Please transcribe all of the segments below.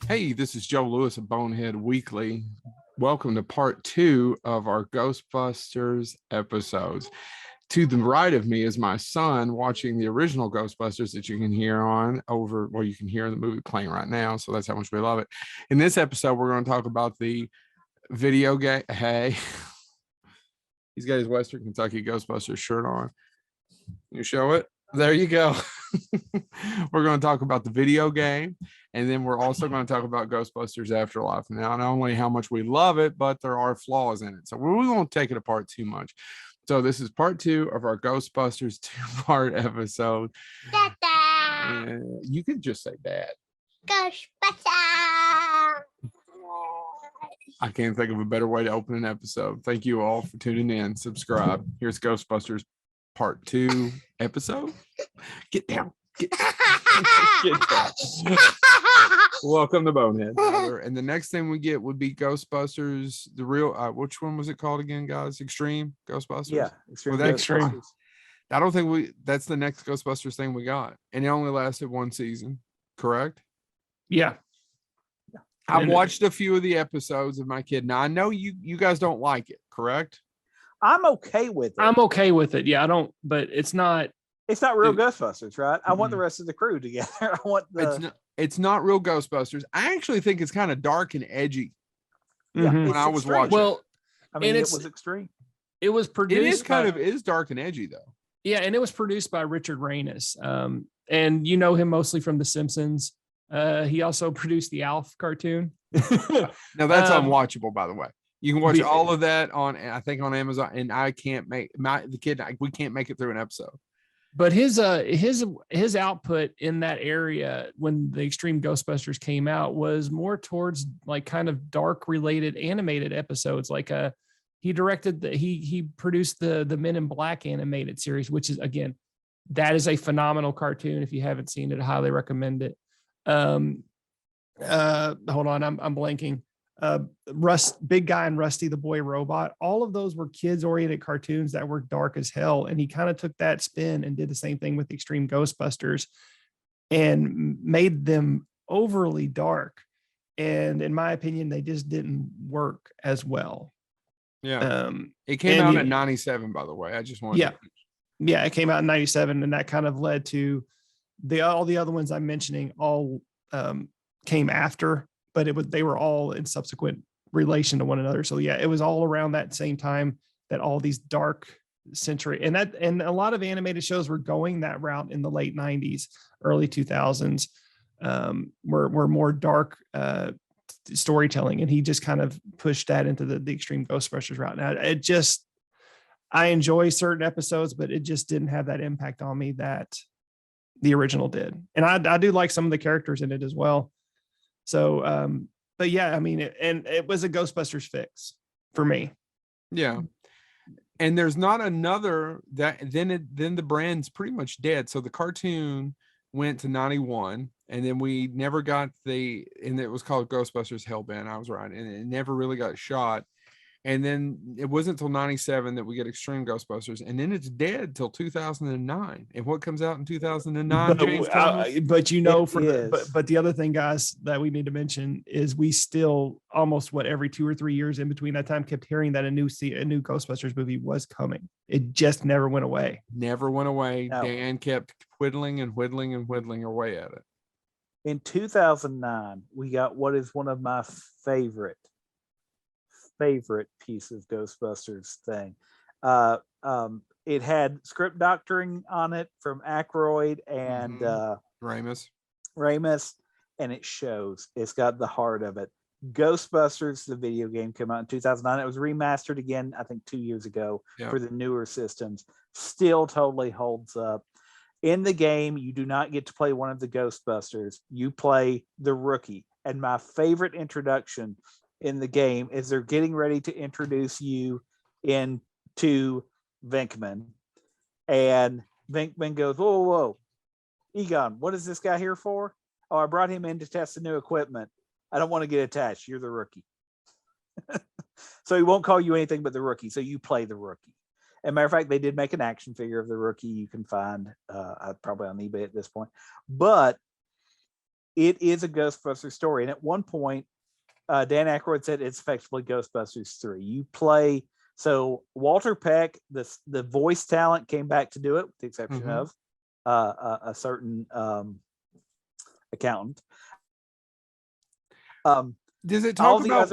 Hey, this is Joe Lewis of Bonehead Weekly. Welcome to part 2 of our Ghostbusters episodes. To the right of me is my son watching the original Ghostbusters that you can hear you can hear the movie playing right now. So that's how much we love it. In this episode, we're going to talk about the video game. Hey, he's got his Western Kentucky Ghostbusters shirt on. You show it? There you go. We're going to talk about the video game, and then we're also going to talk about Ghostbusters Afterlife. Now, not only how much we love it, but there are flaws in it. So we won't take it apart too much. So this is part 2 of our Ghostbusters 2-part episode. You could just say Dad. Ghostbusters! I can't think of a better way to open an episode. Thank you all for tuning in. Subscribe. Here's Ghostbusters part 2 episode. Get down. Get down. Welcome to Bonehead. And the next thing we get would be Ghostbusters, the real which one was it called again, guys? Extreme Ghostbusters? Yeah, Extreme. Extreme. I don't think that's the next Ghostbusters thing we got. And it only lasted one season, correct? Yeah. I've watched a few of the episodes of my kid. Now I know you guys don't like it, correct? I'm okay with it. I'm okay with it. Yeah, I don't, but it's not real Ghostbusters, right? I want the rest of the crew together. I want it's not real Ghostbusters. I actually think it's kind of dark and edgy. Yeah, when I was watching. Well, I mean, it was extreme. It was produced. It is dark and edgy though. Yeah, and it was produced by Richard Raines. And you know him mostly from The Simpsons. He also produced the Alf cartoon. Now that's unwatchable, by the way. You can watch all of that on Amazon, and I can't make we can't make it through an episode. But his output in that area when the Extreme Ghostbusters came out was more towards like kind of dark related animated episodes. Like he produced the Men in Black animated series, which is, again, that is a phenomenal cartoon. If you haven't seen it, I highly recommend it. Hold on, I'm blanking. Big Guy and Rusty the Boy Robot, all of those were kids oriented cartoons that were dark as hell, and he kind of took that spin and did the same thing with Extreme Ghostbusters and made them overly dark, and in my opinion they just didn't work as well. It came out in 97, by the way. I just wanted it came out in 97, and that kind of led to all the other ones I'm mentioning all came after, but they were all in subsequent relation to one another. So yeah, it was all around that same time that all these dark century and a lot of animated shows were going that route in the late 90s, early 2000s, were more dark storytelling, and he just kind of pushed that into the Extreme Ghostbusters route. Now I enjoy certain episodes, but it just didn't have that impact on me that the original did. And I do like some of the characters in it as well. So, but yeah, I mean, it was a Ghostbusters fix for me. Yeah. And there's not another then the brand's pretty much dead. So the cartoon went to 91, and then we never got and it was called Ghostbusters Hellbent. I was right. And it never really got shot. And then it wasn't until 97 that we get Extreme Ghostbusters, and then it's dead till 2009. And what comes out in 2009? But you know, but the other thing, guys, that we need to mention is we still almost every 2 or 3 years in between that time kept hearing that a new Ghostbusters movie was coming. It just never went away. Never went away. No. Dan kept whittling away at it. In 2009, we got what is one of my favorite piece of Ghostbusters thing. It had script doctoring on it from Aykroyd and Ramis, and it shows. It's got the heart of it. Ghostbusters, the video game, came out in 2009. It was remastered again, I think 2 years ago for the newer systems. Still totally holds up. In the game, you do not get to play one of the Ghostbusters. You play the Rookie. And my favorite introduction in the game is they're getting ready to introduce you into Venkman, and Venkman goes, whoa, Egon, what is this guy here for? Oh, I brought him in to test the new equipment. I don't want to get attached. You're the Rookie. So he won't call you anything but the Rookie. So you play the Rookie. As a matter of fact, they did make an action figure of the Rookie you can find probably on eBay at this point. But it is a Ghostbusters story. And at one point, Dan Aykroyd said it's effectively Ghostbusters 3. You play, so Walter Peck, the voice talent, came back to do it, with the exception of a certain accountant. Does it talk about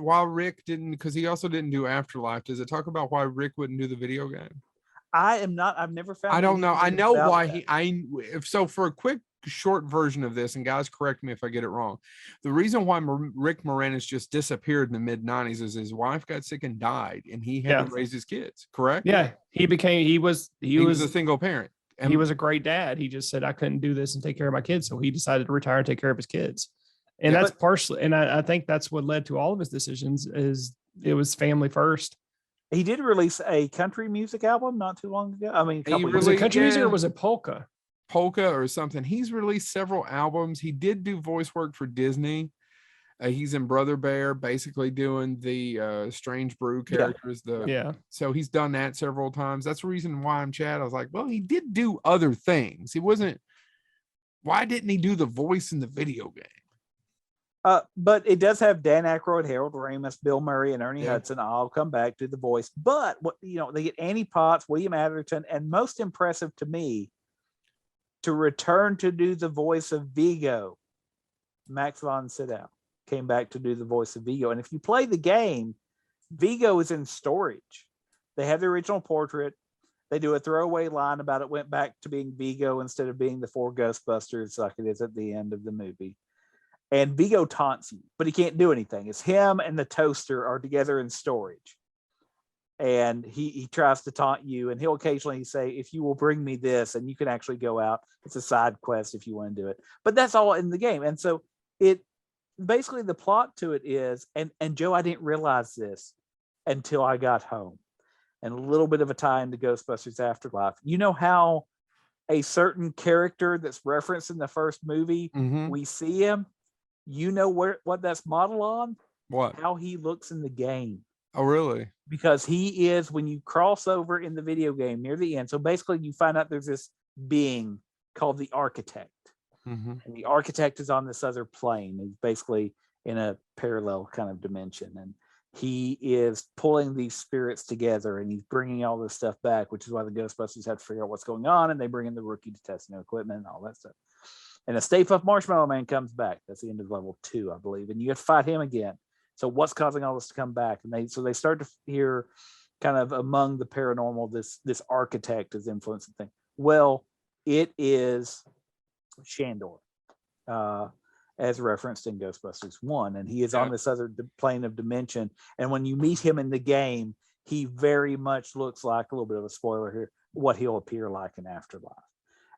why Rick didn't? Because he also didn't do Afterlife. Does it talk about why Rick wouldn't do the video game? I've never found. I don't know. I know why so for a quick short version of this, and guys, correct me if I get it wrong. The reason why Rick Moranis just disappeared in the mid-90s is his wife got sick and died, and he had to raise his kids. Correct? Yeah, he was a single parent. And he was a great dad. He just said, I couldn't do this and take care of my kids. So he decided to retire and take care of his kids. And that's partially, and I think that's what led to all of his decisions, is it was family first. He did release a country music album not too long ago. I mean, was it country music or was it polka? Polka or something. He's released several albums. He did do voice work for Disney. He's in Brother Bear, basically doing the Strange Brew characters. So he's done that several times. That's the reason why I'm Chad. I was like, well, he did do other things. He wasn't. Why didn't he do the voice in the video game? But it does have Dan Aykroyd, Harold Ramis, Bill Murray, and Ernie Hudson all come back to the voice. But they get Annie Potts, William Atherton, and most impressive to me, to return to do the voice of Vigo, Max von Sydow came back to do the voice of Vigo. And if you play the game, Vigo is in storage. They have the original portrait. They do a throwaway line about it went back to being Vigo instead of being the 4 Ghostbusters like it is at the end of the movie. And Vigo taunts you, but he can't do anything. It's him and the toaster are together in storage. And he tries to taunt you, and he'll occasionally say, if you will bring me this, and you can actually go out. It's a side quest if you want to do it. But that's all in the game. And so it basically, the plot to it is, and Joe, I didn't realize this until I got home, and a little bit of a tie into Ghostbusters Afterlife. You know how a certain character that's referenced in the first movie, we see him, you know what that's modeled on? What? How he looks in the game. Oh, really? Because he is, when you cross over in the video game near the end, so basically you find out there's this being called the Architect. And the Architect is on this other plane. He's basically in a parallel kind of dimension. And he is pulling these spirits together, and he's bringing all this stuff back, which is why the Ghostbusters have to figure out what's going on. And they bring in the rookie to test new equipment and all that stuff. And a Stay Puft Marshmallow Man comes back. That's the end of level 2, I believe. And you have to fight him again. So what's causing all this to come back? And they start to hear kind of among the paranormal, this Architect is influencing thing. Well, it is Shandor, as referenced in Ghostbusters 1. And he is on this other plane of dimension. And when you meet him in the game, he very much looks like, a little bit of a spoiler here, what he'll appear like in Afterlife.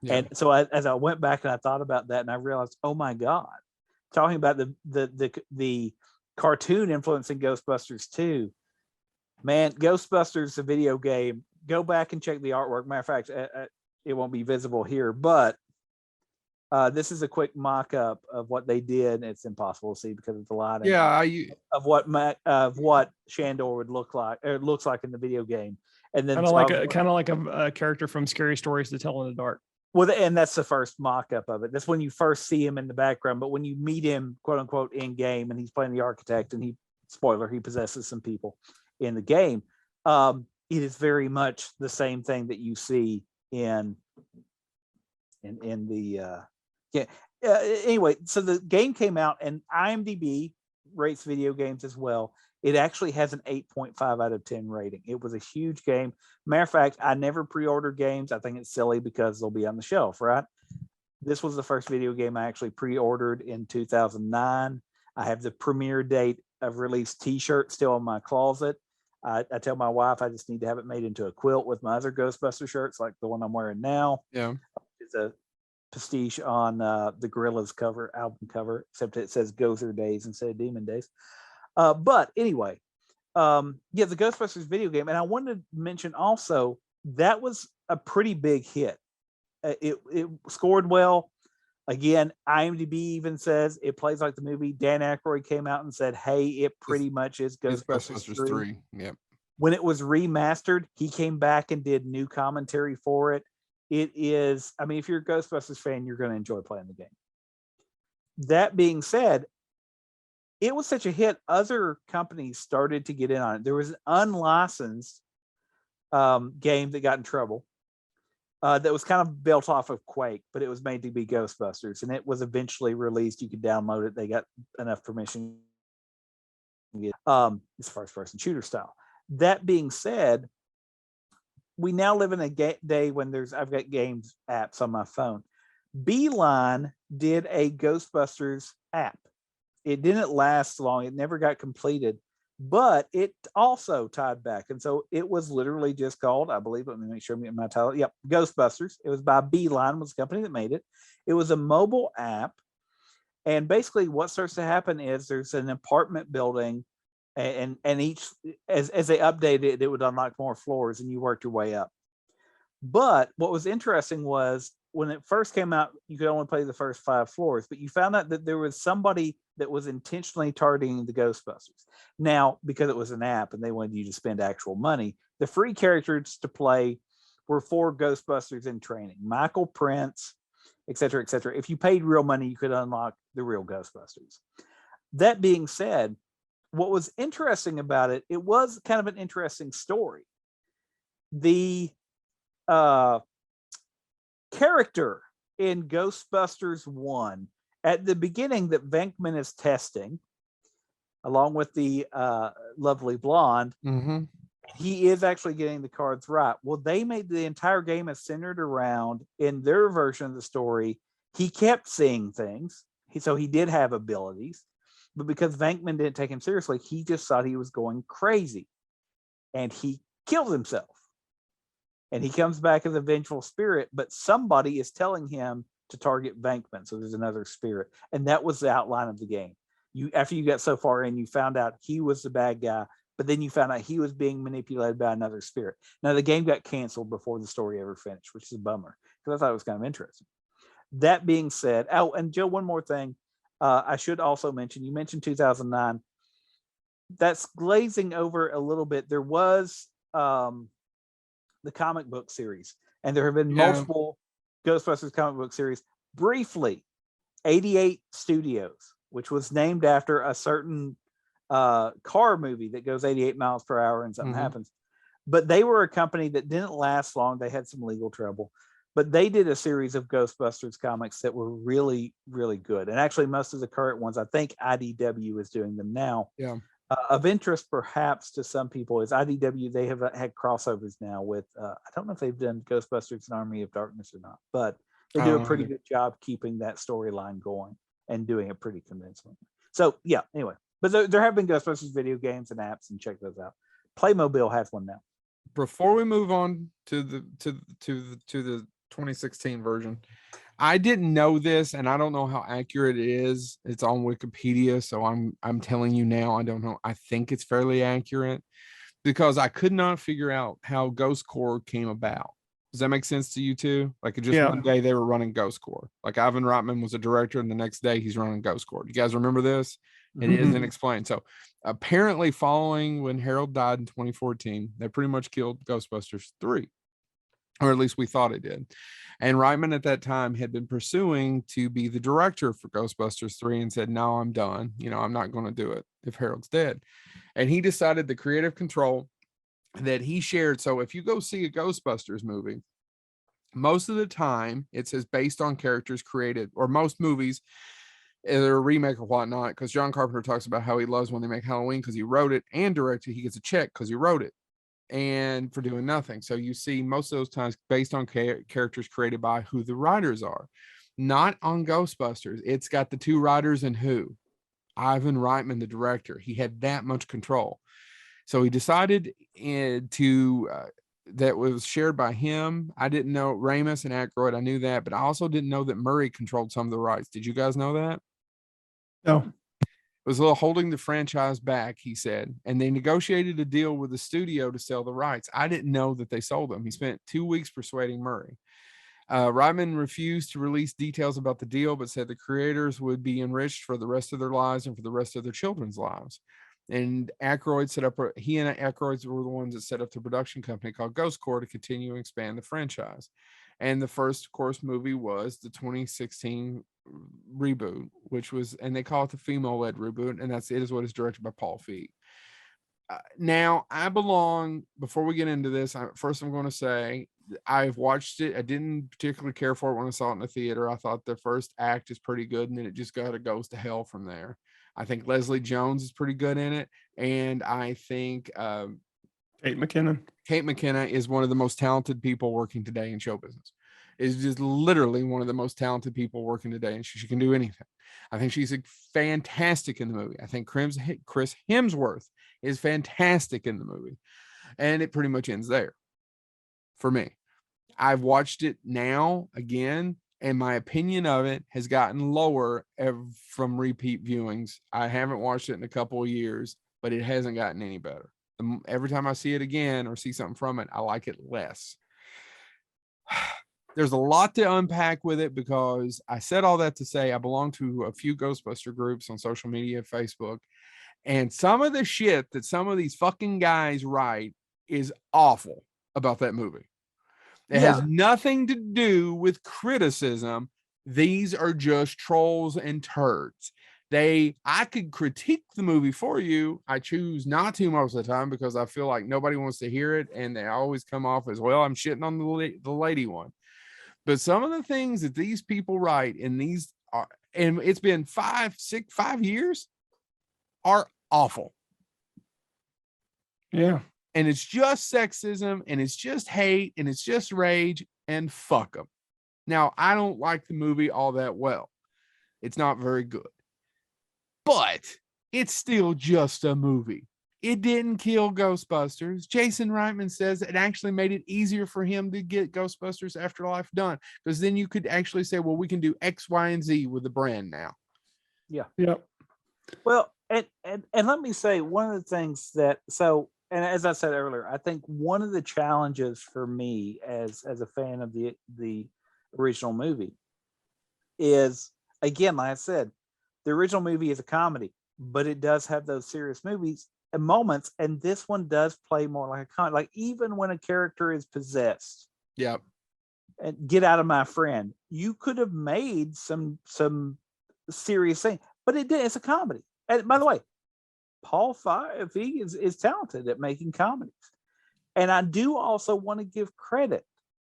And so as I went back and I thought about that, and I realized, oh my God, talking about the cartoon influencing Ghostbusters 2, man, Ghostbusters, the video game, go back and check the artwork. Matter of fact, it won't be visible here, but this is a quick mock-up of what they did. It's impossible to see because of the lighting. Of what Shandor would look like, or looks like in the video game. And then kind of like a character from Scary Stories to Tell in the Dark. Well, and that's the first mock-up of it. That's when you first see him in the background. But when you meet him, quote unquote, in game, and he's playing the Architect, and he possesses some people in the game. It is very much the same thing that you see in the anyway. So the game came out, and IMDb rates video games as well. It actually has an 8.5 out of 10 rating. It was a huge game. Matter of fact, I never pre-order games. I think it's silly because they'll be on the shelf, right? This was the first video game I actually pre-ordered in 2009. I have the premiere date of release t-shirt still in my closet. I tell my wife I just need to have it made into a quilt with my other Ghostbuster shirts, like the one I'm wearing now. Yeah. It's a pastiche on the Gorillaz album cover, except it says Gozer Days instead of Demon Days. But anyway, the Ghostbusters video game. And I wanted to mention also, that was a pretty big hit. It scored well. Again, IMDb even says it plays like the movie. Dan Aykroyd came out and said, hey, it pretty much is Ghostbusters 3. Yep. When it was remastered, he came back and did new commentary for it. It is, I mean, if you're a Ghostbusters fan, you're going to enjoy playing the game. That being said, it was such a hit, other companies started to get in on it. There was an unlicensed game that got in trouble that was kind of built off of Quake, but it was made to be Ghostbusters, and it was eventually released. You could download it. They got enough permission as first-person shooter style. That being said, we now live in a day when I've got games apps on my phone. Beeline did a Ghostbusters app. It didn't last long. It never got completed, but it also tied back. And so it was literally just called, I believe, let me make sure I'm getting my title. Yep, Ghostbusters. It was by Beeline, was the company that made it. It was a mobile app. And basically what starts to happen is there's an apartment building, and each, as they updated it, it would unlock more floors and you worked your way up. But what was interesting was when it first came out, you could only play the first 5 floors, but you found out that there was somebody that was intentionally targeting the Ghostbusters. Now, because it was an app and they wanted you to spend actual money, the free characters to play were 4 Ghostbusters in training: Michael, Prince, et cetera, et cetera. If you paid real money, you could unlock the real Ghostbusters. That being said, what was interesting about it, it was kind of an interesting story. The character in Ghostbusters 1 at the beginning that Venkman is testing, along with the lovely blonde, he is actually getting the cards right. Well, they made the entire game is centered around, in their version of the story, he kept seeing things. So he did have abilities, but because Venkman didn't take him seriously, he just thought he was going crazy, and he kills himself. And he comes back as a vengeful spirit, but somebody is telling him to target Venkman. So there's another spirit. And that was the outline of the game. After you got so far in, you found out he was the bad guy, but then you found out he was being manipulated by another spirit. Now, the game got canceled before the story ever finished, which is a bummer, because I thought it was kind of interesting. That being said, oh, and Joe, one more thing. I should also mention, you mentioned 2009. That's glazing over a little bit. There was the comic book series, and there have been multiple Ghostbusters comic book series. Briefly, 88 Studios, which was named after a certain car movie that goes 88 miles per hour and something happens. But they were a company that didn't last long. They had some legal trouble, but they did a series of Ghostbusters comics that were really, really good. And actually, most of the current ones, I think IDW is doing them now. Yeah. Of interest, perhaps, to some people is IDW. They have had crossovers now with, I don't know if they've done Ghostbusters and Army of Darkness or not, but they do a pretty good job keeping that storyline going and doing it pretty convincingly. So, yeah, anyway. But there have been Ghostbusters video games and apps, and check those out. Playmobil has one now. Before we move on to the 2016 version, I didn't know this, and I don't know how accurate it is. It's on Wikipedia, so I'm telling you now. I don't know. I think it's fairly accurate because I could not figure out how Ghost Corps came about. Does that make sense to you too? Like just one day they were running Ghost Corps. Like Ivan Reitman was a director, and the next day he's running Ghost Corps. Do you guys remember this? It isn't explained. So apparently, following when Harold died in 2014, they pretty much killed Ghostbusters 3. Or at least we thought it did. And Reitman at that time had been pursuing to be the director for Ghostbusters 3 and said, no, I'm done. I'm not going to do it if Harold's dead. And he decided the creative control that he shared. So if you go see a Ghostbusters movie, most of the time it says based on characters created, or most movies, either a remake or whatnot, because John Carpenter talks about how he loves when they make Halloween because he wrote it and directed. He gets a check because he wrote it and for doing nothing. So you see most of those times based on characters created by who the writers are. Not on Ghostbusters. It's got the 2 writers and who. Ivan Reitman, the director. He had that much control. So he decided that was shared by him. I didn't know Ramis and Aykroyd. I knew that, but I also didn't know that Murray controlled some of the rights. Did you guys know that? No. It was a little holding the franchise back, he said, and they negotiated a deal with the studio to sell the rights. I didn't know that they sold them. He spent 2 weeks persuading Murray. Reitman refused to release details about the deal, but said the creators would be enriched for the rest of their lives and for the rest of their children's lives. And Aykroyd he and Aykroyd were the ones that set up the production company called Ghost Corps to continue and expand the franchise. And the first, of course, movie was the 2016 reboot, which was, and they call it the female-led reboot, and it is what is directed by Paul Feig. Now, before we get into this, first I'm going to say I've watched it. I didn't particularly care for it when I saw it in the theater. I thought the first act is pretty good, and then it just goes to hell from there. I think Leslie Jones is pretty good in it, and I think Kate McKinnon is one of the most talented people working today in show business. Is just literally one of the most talented people working today, and she can do anything. I think she's fantastic in the movie. I think Chris Hemsworth is fantastic in the movie, and it pretty much ends there for me. I've watched it now again, and my opinion of it has gotten lower from repeat viewings. I haven't watched it in a couple of years, but it hasn't gotten any better. Every time I see it again or see something from it, I like it less. There's a lot to unpack with it, because I said all that to say I belong to a few Ghostbuster groups on social media, Facebook, and some of the shit that some of these fucking guys write is awful about that movie. It has nothing to do with criticism. These are just trolls and turds. I could critique the movie for you. I choose not to most of the time, because I feel like nobody wants to hear it, and they always come off as, well, I'm shitting on the lady one. But some of the things that these people write in these are, and it's been 5 years, are awful. Yeah. And it's just sexism, and it's just hate, and it's just rage, and fuck them. Now, I don't like the movie all that well. It's not very good. But it's still just a movie. It didn't kill Ghostbusters. Jason Reitman says it actually made it easier for him to get Ghostbusters Afterlife done, because then you could actually say, well, we can do X, Y, and Z with the brand now. Yeah. Yep. Well, and let me say one of the things and as I said earlier, I think one of the challenges for me as a fan of the original movie is, again, like I said, the original movie is a comedy, but it does have those serious movies and moments, and this one does play more like a comedy. Like, even when a character is possessed, and get out of my friend, you could have made some serious thing, but it did. It's a comedy. And by the way, Paul Feig is talented at making comedies, and I do also want to give credit,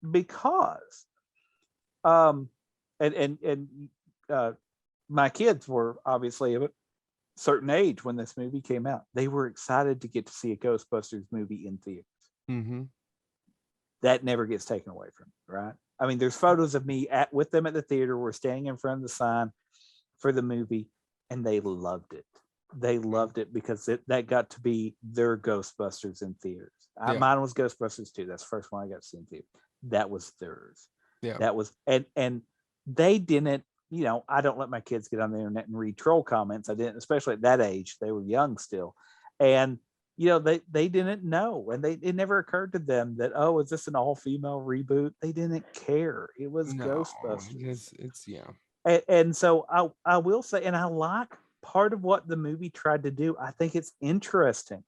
because my kids were obviously of a certain age when this movie came out. They were excited to get to see a Ghostbusters movie in theaters. Mm-hmm. That never gets taken away from me, right? I mean, there's photos of me with them at the theater. We're standing in front of the sign for the movie, and they loved it. They loved it because that got to be their Ghostbusters in theaters. Mine was Ghostbusters 2. That's the first one I got to see in theaters. That was theirs. Yeah. That was, and they didn't, I don't let my kids get on the internet and read troll comments. I didn't, especially at that age. They were young still. And, they didn't know. And it never occurred to them that, oh, is this an all-female reboot? They didn't care. It was Ghostbusters. It's And so I will say, and I like part of what the movie tried to do. I think it's interesting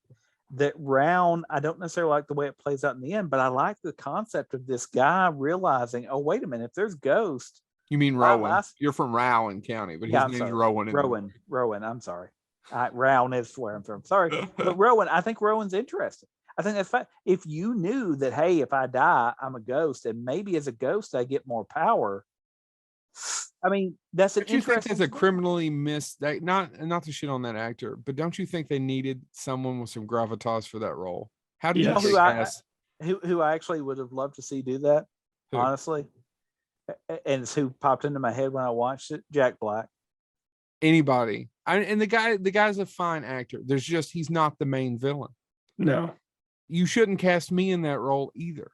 that Round, I don't necessarily like the way it plays out in the end, but I like the concept of this guy realizing, oh, wait a minute, if there's ghosts. You mean Rowan? You're from Rowan County, but his name's Rowan. Rowan. I'm sorry. Rowan is where I'm from. Sorry. But Rowan, I think Rowan's interesting. I think that's fine. If you knew that, hey, if I die, I'm a ghost, and maybe as a ghost, I get more power. I mean, that's an interesting. You think that's a criminally not to shit on that actor, but don't you think they needed someone with some gravitas for that role? How do you know who I actually would have loved to see do that? Who? Honestly, and it's who popped into my head when I watched it. Jack Black. Anybody, and the guy's a fine actor. He's not the main villain. No, you shouldn't cast me in that role either.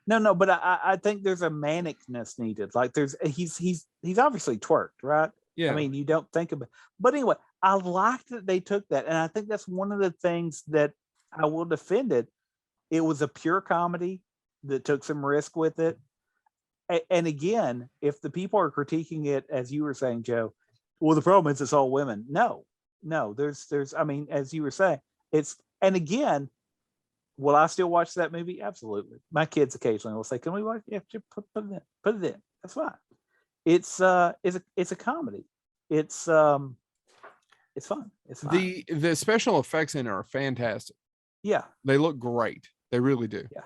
No, but I think there's a manicness needed. Like he's obviously twerked, right? Yeah. I mean, you don't think about, but anyway, I like that they took that, and I think that's one of the things that I will defend it. It was a pure comedy that took some risk with it, and again, if the people are critiquing it, as you were saying, Joe, well, the problem is it's all women. No, there's. I mean, as you were saying, and again, Will I still watch that movie? Absolutely. My kids occasionally will say, "Can we watch?" Yeah, put it in. Put it in. That's fine. It's a comedy. It's fun. It's fine. The special effects in it are fantastic. Yeah, they look great. They really do. Yeah.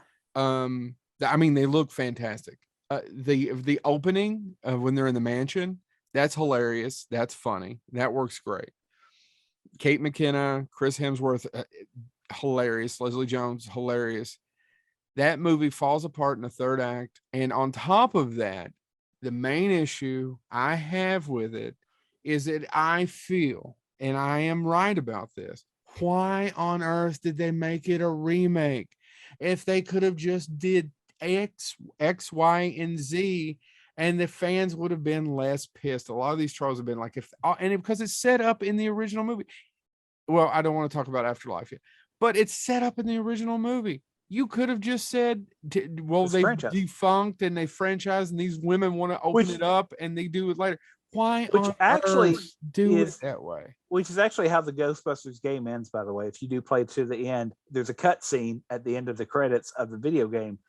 I mean, they look fantastic. The opening when they're in the mansion, that's hilarious. That's funny. That works great. Kate McKinnon, Chris Hemsworth, hilarious. Leslie Jones, hilarious. That movie falls apart in the third act. And on top of that, the main issue I have with it is that I feel, and I am right about this, why on earth did they make it a remake? If they could have just did X, Y, and Z, and the fans would have been less pissed. A lot of these trolls have been like, because it's set up in the original movie. Well, I don't want to talk about Afterlife yet, but it's set up in the original movie. You could have just said, well, they defunct and they franchise, and these women want to open it up and they do it later. Why on earth do it that way? Which is actually how the Ghostbusters game ends, by the way. If you do play to the end, there's a cut scene at the end of the credits of the video game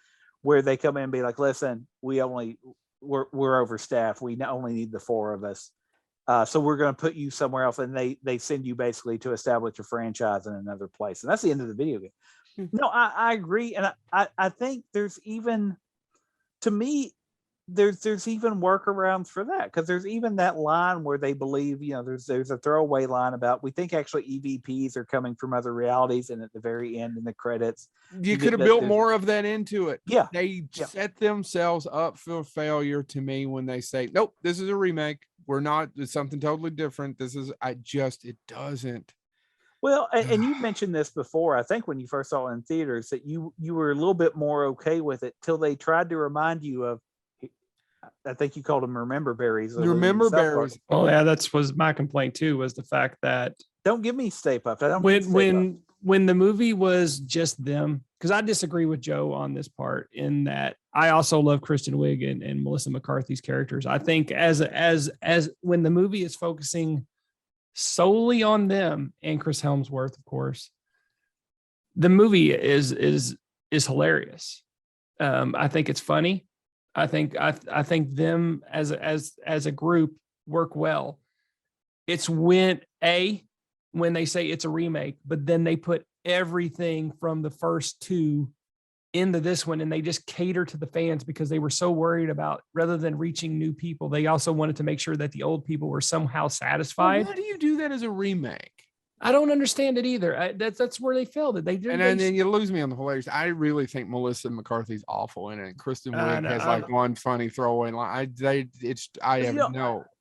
where they come in and be like, listen, we're overstaffed. We only need the 4 of us. So we're going to put you somewhere else. And they send you basically to establish a franchise in another place. And that's the end of the video game. No, I agree. And I think there's even, to me, there's even workarounds for that, because there's even that line where they believe, there's a throwaway line about, we think actually EVPs are coming from other realities, and at the very end in the credits, you could have built more of that into it. Yeah, they set themselves up for failure to me when they say, nope, this is a remake. We're not, it's something totally different. It doesn't. Well, and you mentioned this before, I think when you first saw it in theaters, that you were a little bit more okay with it till they tried to remind you of, I think you called them remember berries. Remember berries. Oh yeah, that was my complaint too, was the fact that don't give me Stay Puft. I don't when the movie was just them, because I disagree with Joe on this part, in that I also love Kristen Wiig and Melissa McCarthy's characters. I think as when the movie is focusing solely on them and Chris Hemsworth, of course, the movie is hilarious. I think it's funny. I think them as a group work well. It's when they say it's a remake, but then they put everything from the first 2 into this one, and they just cater to the fans because they were so worried about, rather than reaching new people, they also wanted to make sure that the old people were somehow satisfied. Well, how do you do that as a remake? I don't understand it either. That's where they failed it. They did, and then you lose me on the hilarious. I really think Melissa McCarthy's awful in it. Kristen Wiig has like one funny throwaway line.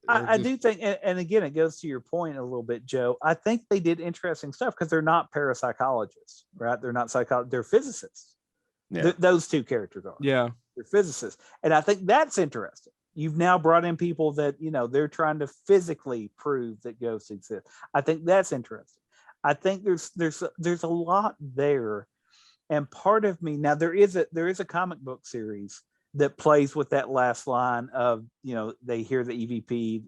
I do think, and again, it goes to your point a little bit, Joe. I think they did interesting stuff because they're not parapsychologists, right? They're not psychologists. They're physicists. Yeah. Those 2 characters are. Yeah, they're physicists, and I think that's interesting. You've now brought in people that, they're trying to physically prove that ghosts exist. I think that's interesting. I think there's a lot there. And part of me, now there is a comic book series that plays with that last line of, they hear the EVP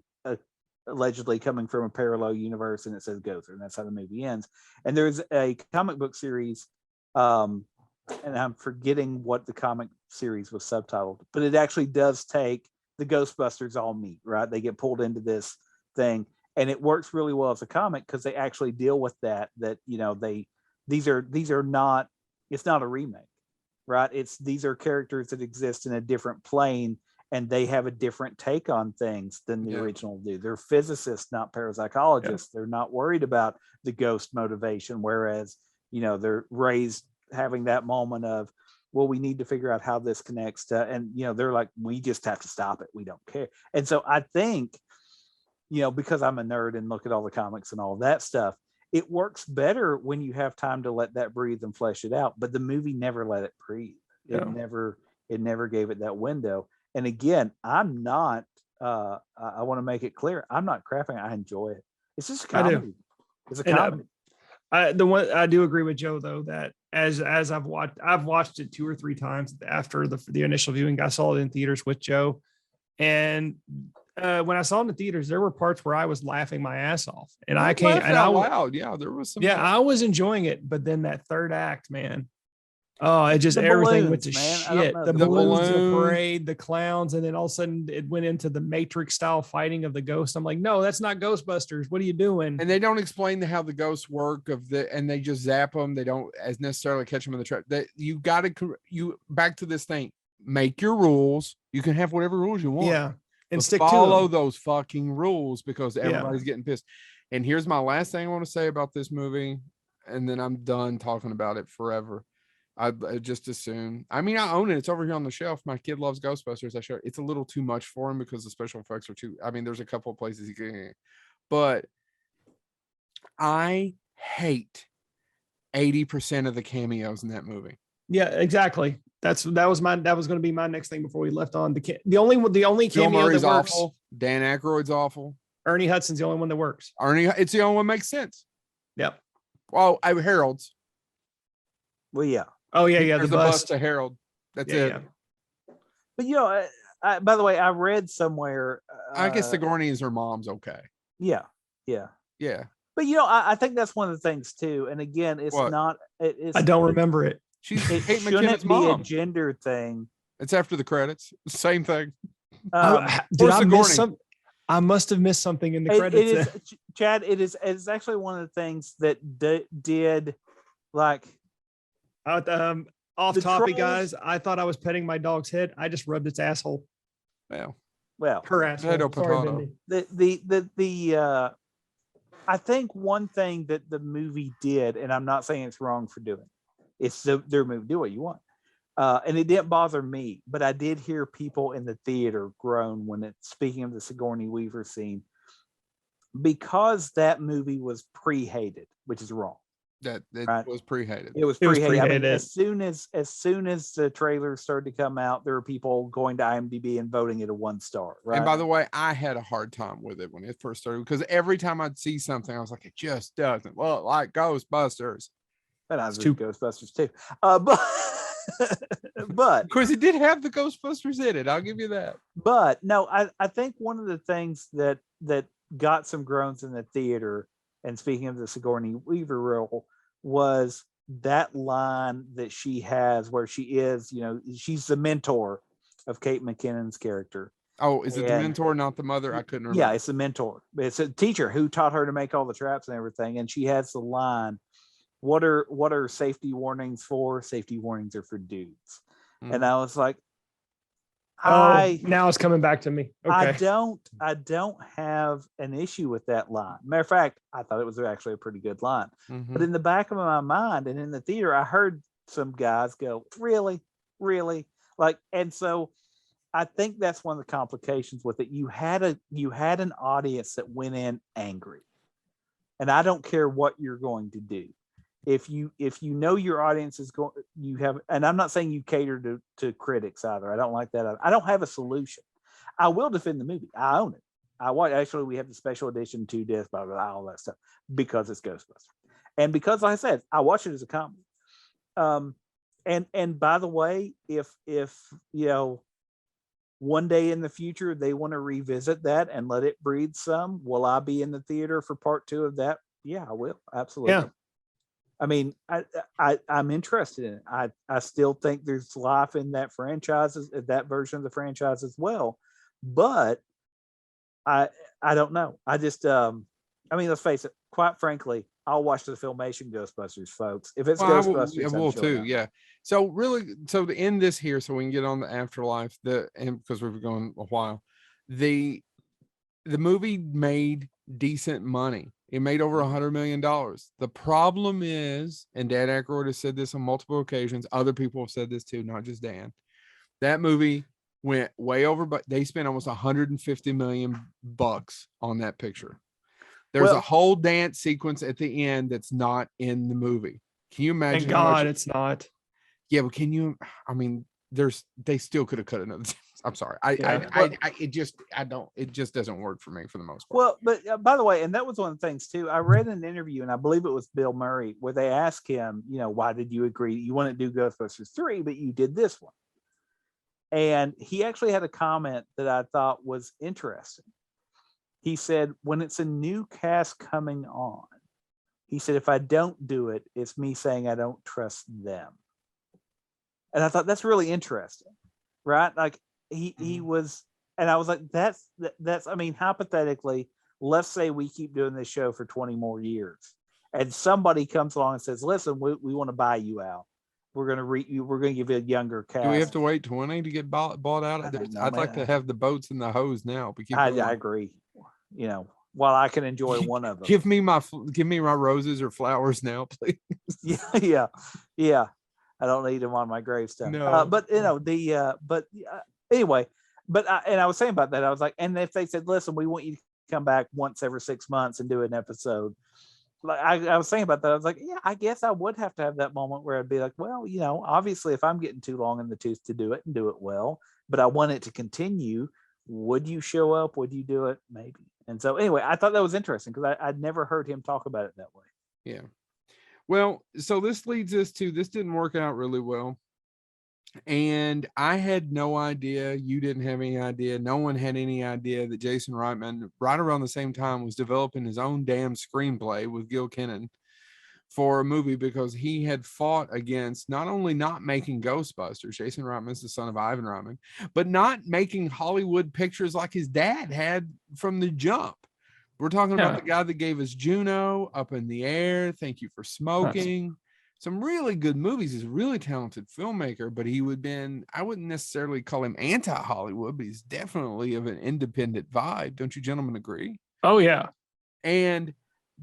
allegedly coming from a parallel universe, and it says ghost, and that's how the movie ends. And there's a comic book series, and I'm forgetting what the comic series was subtitled, but it actually does take the Ghostbusters all meet, right? They get pulled into this thing, and it works really well as a comic because they actually deal with that these are not, it's not a remake, right? These are characters that exist in a different plane, and they have a different take on things than the original do. They're physicists, not parapsychologists. Yeah. They're not worried about the ghost motivation, whereas they're raised having that moment of, well, we need to figure out how this connects to, and they're like, we just have to stop it. We don't care. And so I think, because I'm a nerd and look at all the comics and all that stuff, it works better when you have time to let that breathe and flesh it out. But the movie never let it breathe. It never gave it that window. And again, I'm not, I want to make it clear, I'm not crapping. I enjoy it. It's just a comedy. It's a comedy. I do agree with Joe though, that as I've watched it 2 or 3 times after the initial viewing. I saw it in theaters with Joe, and when I saw it in the theaters, there were parts where I was laughing my ass off, and I was enjoying it. But then that third act, man, Oh, it just The everything went balloons, to man. I don't shit. know. The The balloons, the balloons. parade, the clowns, and then all of a sudden it went into the Matrix style fighting of the ghost. I'm like, no, that's not Ghostbusters. What are you doing? And they don't explain how the ghosts work and they just zap them. They don't as necessarily catch them in the trap. That you got to back to this thing. Make your rules. You can have whatever rules you want. Yeah, and but stick follow to them. those fucking rules because everybody's getting pissed. And here's my last thing I want to say about this movie, and then I'm done talking about it forever. I just assume. I mean, I own it. It's over here on the shelf. My kid loves Ghostbusters. I show it's a little too much for him because the special effects are too. I mean, there's a couple of places he can, but I hate 80% of the cameos in that movie. Yeah, exactly. That was going to be my next thing before we left on the only Bill cameo Murray's that works. awful. Dan Aykroyd's awful. Ernie Hudson's the only one that works. It's the only one that makes sense. Yep. Well, Harold's. Well, yeah. Oh yeah, yeah. There's The a bus bus to Harold. That's yeah, it. yeah. But you know, by the way, I read somewhere. I guess Sigourney is her mom's okay. Yeah, yeah. But you know, I think that's one of the things too. And again, it's what? not. It's, I don't remember it. She's it Kate shouldn't McKinnon's be mom. a gender thing. It's after the credits. Same thing. Did I Sigourney. miss some? I must have missed something in the credits. It is, Chad. It's actually one of the things that did like. Off The topic, trolls- guys. I thought I was petting my dog's head. I just rubbed its asshole. Well, Her asshole. Potato, Sorry, potato. Mindy. I think one thing that the movie did, and I'm not saying it's wrong for doing, it's their movie. Do what you want, and it didn't bother me, but I did hear people in the theater groan when speaking of the Sigourney Weaver scene, because that movie was pre-hated, which is wrong. That Right. was pre-hated. It was pre-hated. I mean, as soon as the trailers started to come out, there were people going to IMDb and voting it a 1 star. Right. And by the way, I had a hard time with it when it first started because every time I'd see something, I was like, it just doesn't look like Ghostbusters. And I was Ghostbusters too. But of course, it did have the Ghostbusters in it. I'll give you that. But no, I think one of the things that got some groans in the theater, and speaking of the Sigourney Weaver role, was that line that she has where she is, she's the mentor of Kate McKinnon's character. Oh, is it the mentor, not the mother? I couldn't remember. Yeah, it's the mentor. It's a teacher who taught her to make all the traps and everything. And she has the line, what are safety warnings for? Safety warnings are for dudes. Mm-hmm. And I was like, now it's coming back to me. Okay. I don't have an issue with that line. Matter of fact, I thought it was actually a pretty good line. Mm-hmm. But in the back of my mind and in the theater, I heard some guys go, really? And so I think that's one of the complications with it. You had an audience that went in angry. And I don't care what you're going to do. If you know your audience is going, and I'm not saying you cater to critics either. I don't like that. I don't have a solution. I will defend the movie. I own it. Actually, we have the special edition 2 discs, blah, blah, blah, all that stuff, because it's Ghostbusters. And because, like I said, I watch it as a comedy. And by the way, if one day in the future they want to revisit that and let it breathe some, will I be in the theater for part 2 of that? Yeah, I will. Absolutely. Yeah. I mean, I'm interested in it. I still think there's life in that that version of the franchise as well. But I don't know. I just let's face it, quite frankly, I'll watch the Filmation Ghostbusters, folks. If it's Ghostbusters, I will too. Yeah. So really, to end this here, so we can get on the Afterlife, and because we've gone a while, the movie made decent money. It made over $100 million. The problem is, and Dan Aykroyd has said this on multiple occasions, other people have said this too, not just Dan. That movie went way over, but they spent almost $150 million on that picture. There's a whole dance sequence at the end that's not in the movie. Can you imagine? Thank God it's not. Yeah, but can you? I mean, they still could have cut another. I'm sorry. It just doesn't work for me for the most part. Well, but by the way, and that was one of the things too. I read an interview, and I believe it was Bill Murray, where they asked him, why did you agree? You want to do Ghostbusters 3, but you did this one. And he actually had a comment that I thought was interesting. He said, when it's a new cast coming on, he said, if I don't do it, it's me saying I don't trust them. And I thought that's really interesting, right? Like he was, and I was like, that's, I mean, hypothetically, let's say we keep doing this show for 20 more years and somebody comes along and says, listen, we want to buy you out. We're going to give you a younger cast. Do we have to wait 20 to get bought out? I'd like to have the boats and the hose now. But I agree. You know, while I can enjoy one of them. Give me my roses or flowers now, please. Yeah. I don't need them on my gravestone. No. But you know, anyway, and I was saying about that, I was like, and if they said, listen, we want you to come back once every 6 months and do an episode, like I was saying about that, I was like, yeah, I guess I would have to have that moment where I'd be like, well, you know, obviously if I'm getting too long in the tooth to do it and do it well, but I want it to continue, would you show up? Would you do it? Maybe. And so anyway, I thought that was interesting because I'd never heard him talk about it that way. Yeah. Well, so this leads us to, this didn't work out really well. And I had no idea, you didn't have any idea, no one had any idea that Jason Reitman, right around the same time, was developing his own damn screenplay with Gil Kennan for a movie, because he had fought against not only not making Ghostbusters, Jason Reitman's the son of Ivan Reitman, but not making Hollywood pictures like his dad had from the jump. We're talking about the guy that gave us Juno, Up in the Air, Thank You for Smoking. Some really good movies. He's a really talented filmmaker, but I wouldn't necessarily call him anti-Hollywood, but he's definitely of an independent vibe. Don't you gentlemen agree? Oh, yeah. And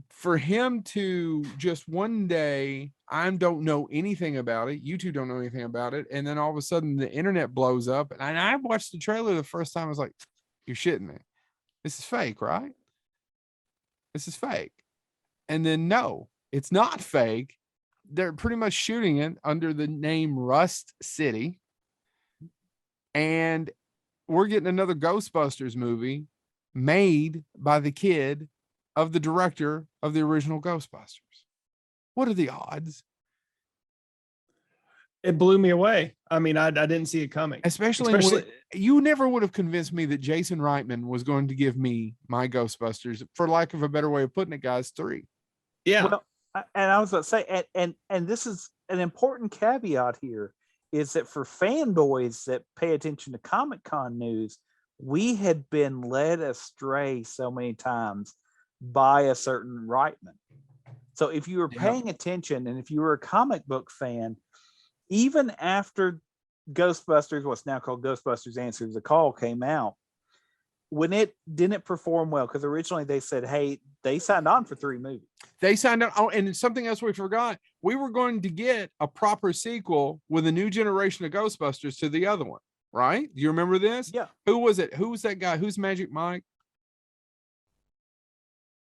for him to just one day, I don't know anything about it. You two don't know anything about it. And then all of a sudden the internet blows up. And I watched the trailer the first time. I was like, you're shitting me. This is fake, right? This is fake. And then no, it's not fake. They're pretty much shooting it under the name Rust City. And we're getting another Ghostbusters movie made by the kid of the director of the original Ghostbusters. What are the odds? It blew me away. I mean, I didn't see it coming. Especially when you never would have convinced me that Jason Reitman was going to give me my Ghostbusters, for lack of a better way of putting it, guys, 3. Yeah. Well, and I was about to say, and this is an important caveat here, is that for fanboys that pay attention to Comic-Con news, we had been led astray so many times by a certain Reitman. So if you were paying attention, and if you were a comic book fan, even after Ghostbusters, what's now called Ghostbusters Answers the Call, came out, when it didn't perform well, because originally they said, hey, they signed on for 3 movies. They signed on. Oh, and something else we forgot. We were going to get a proper sequel with a new generation of Ghostbusters to the other one, right? Do you remember this? Yeah. Who was it? Who was that guy? Who's Magic Mike?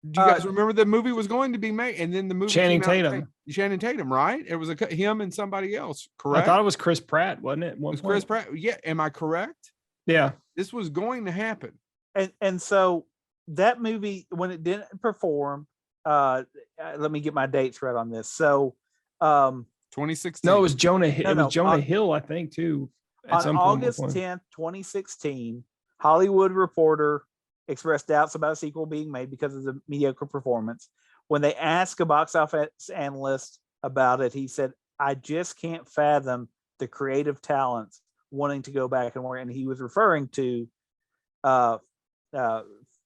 Do you guys remember the movie was going to be made? And then the movie Channing Tatum. Channing Tatum, right? It was him and somebody else, correct? I thought it was Chris Pratt, wasn't it? It was Chris Pratt. Yeah. Am I correct? Yeah. This was going to happen. And so that movie, when it didn't perform, let me get my dates right on this. So 2016. No, it was Jonah. It was Jonah Hill, I think, too. On August 10th, 2016, Hollywood Reporter expressed doubts about a sequel being made because of the mediocre performance. When they asked a box office analyst about it, he said, I just can't fathom the creative talents wanting to go back and work. And he was referring to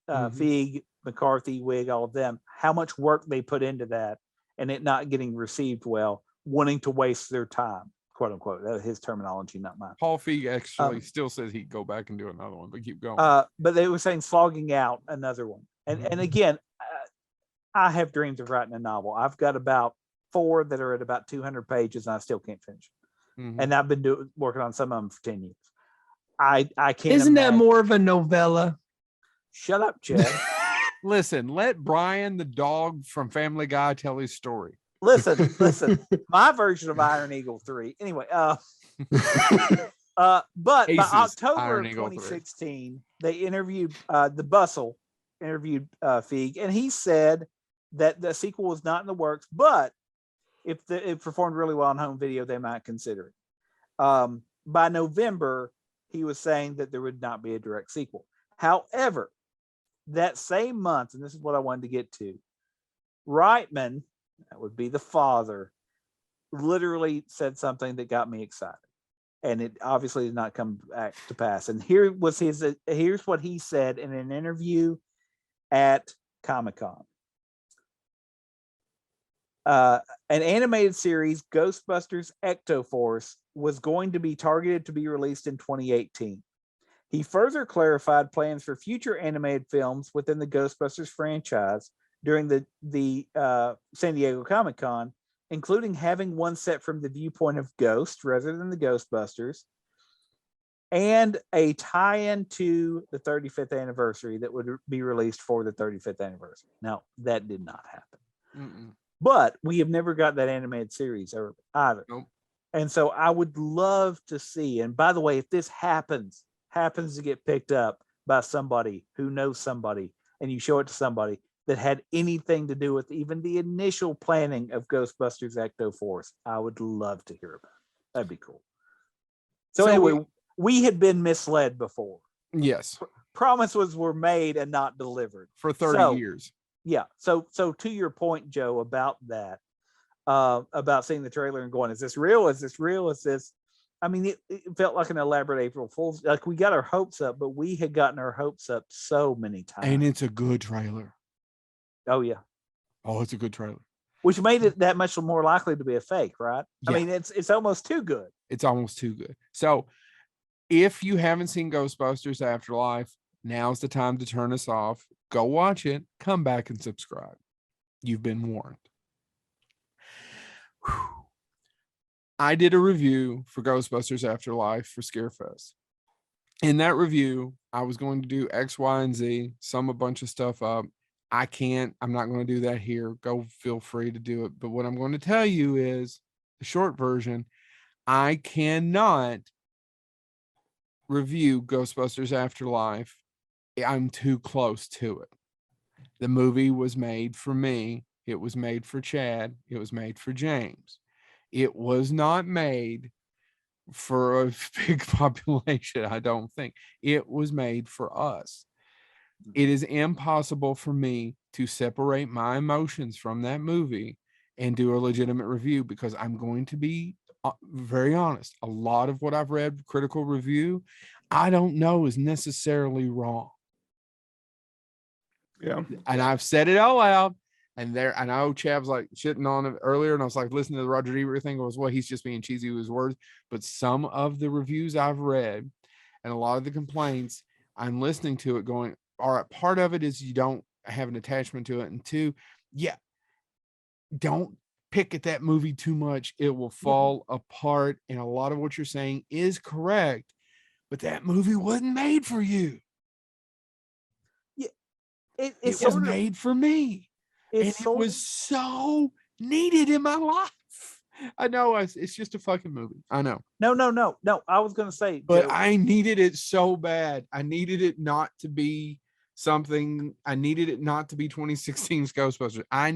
Feig, McCarthy, Wig, all of them, how much work they put into that and it not getting received well, wanting to waste their time, quote unquote. That was his terminology, not mine. Paul Feig actually still says he'd go back and do another one, but keep going. But they were saying slogging out another one. And again, I have dreams of writing a novel. I've got about 4 that are at about 200 pages and I still can't finish them. And I've been working on some of them for 10 years. I can't. Isn't that more of a novella? Shut up, Chad. Listen, let Brian the dog from Family Guy tell his story. Listen. My version of Iron Eagle 3. Anyway, but by October of 2016, they interviewed the Bustle interviewed Feig, and he said that the sequel was not in the works, but if it performed really well on home video, they might consider it. By November, he was saying that there would not be a direct sequel. However, that same month, and this is what I wanted to get to, Reitman, that would be the father, literally said something that got me excited. and it obviously did not come back to pass. And here's what he said in an interview at Comic-Con. An animated series, Ghostbusters Ecto-Force, was going to be targeted to be released in 2018. He further clarified plans for future animated films within the Ghostbusters franchise during the San Diego Comic-Con, including having one set from the viewpoint of Ghost rather than the Ghostbusters, and a tie-in to the 35th anniversary that would be released for the 35th anniversary. Now, that did not happen. Mm-mm. But we have never got that animated series either. Nope. And so I would love to see, and by the way, if this happens to get picked up by somebody who knows somebody, and you show it to somebody that had anything to do with even the initial planning of Ghostbusters Ecto-Force, I would love to hear about it. That'd be cool. So anyway, we had been misled before. Yes. Promises were made and not delivered. For 30 years. Yeah. So to your point, Joe, about that, about seeing the trailer and going, is this real? Is this real? Is this... I mean, it felt like an elaborate April Fool's. Like, we got our hopes up, but we had gotten our hopes up so many times. And it's a good trailer. Oh, yeah. Oh, it's a good trailer. Which made it that much more likely to be a fake, right? Yeah. I mean, it's almost too good. It's almost too good. So if you haven't seen Ghostbusters Afterlife, now's the time to turn us off. Go watch it. Come back and subscribe. You've been warned. Whew. I did a review for Ghostbusters Afterlife for Scarefest. In that review, I was going to do X, Y, and Z, sum a bunch of stuff up. I'm not going to do that here. Go feel free to do it. But what I'm going to tell you is the short version. I cannot review Ghostbusters Afterlife. I'm too close to it. The movie was made for me. It was made for Chad. It was made for James. It was not made for a big population, I don't think. It was made for us. It is impossible for me to separate my emotions from that movie and do a legitimate review, because I'm going to be very honest. A lot of what I've read, critical review, I don't know is necessarily wrong. Yeah. And I've said it out loud. And I know Chav's like shitting on it earlier, and I was like listening to the Roger Ebert thing, was, well, he's just being cheesy with his words. But some of the reviews I've read and a lot of the complaints, I'm listening to it going, all right, part of it is you don't have an attachment to it. And two, yeah, don't pick at that movie too much. It will fall apart. And a lot of what you're saying is correct, but that movie wasn't made for you. Yeah, it was made for me. And it was so needed in my life. I know it's just a fucking movie. I know. No. I was going to say, but Joe, I needed it so bad. I needed it not to be something. I needed it not to be 2016's Ghostbusters. I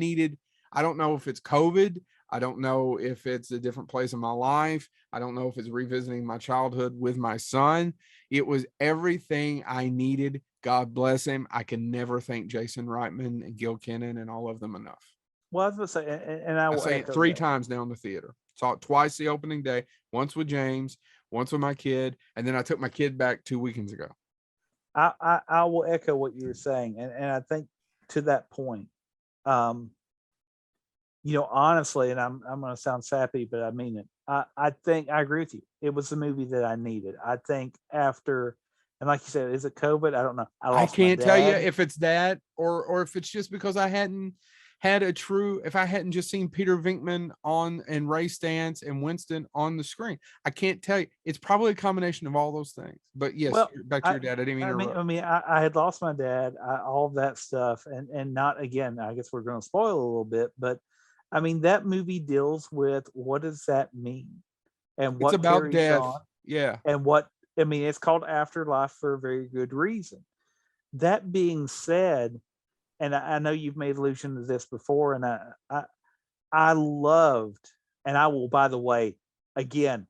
don't know if it's COVID. I don't know if it's a different place in my life. I don't know if it's revisiting my childhood with my son. It was everything I needed. God bless him. I can never thank Jason Reitman and Gil Kennan and all of them enough. Well, I was going to say, and I will say it 3 times now in the theater. Saw it twice the opening day, once with James, once with my kid, and then I took my kid back 2 weekends ago. I will echo what you're saying, and I think to that point, honestly, and I'm going to sound sappy, but I mean it. I think I agree with you. It was the movie that I needed. I think after, and like you said, is it COVID? I don't know. I can't tell you if it's that or if it's just because I hadn't had if I hadn't just seen Peter Venkman on and Ray Stantz and Winston on the screen. I can't tell you. It's probably a combination of all those things. But yes, back to your dad. I didn't mean to I had lost my dad, all of that stuff, and not again. I guess we're going to spoil a little bit, but I mean that movie deals with what does that mean, and what it's about death. Yeah, and what I mean. It's called Afterlife for a very good reason. That being said. And I know you've made allusion to this before, and I loved, and I will, by the way, again,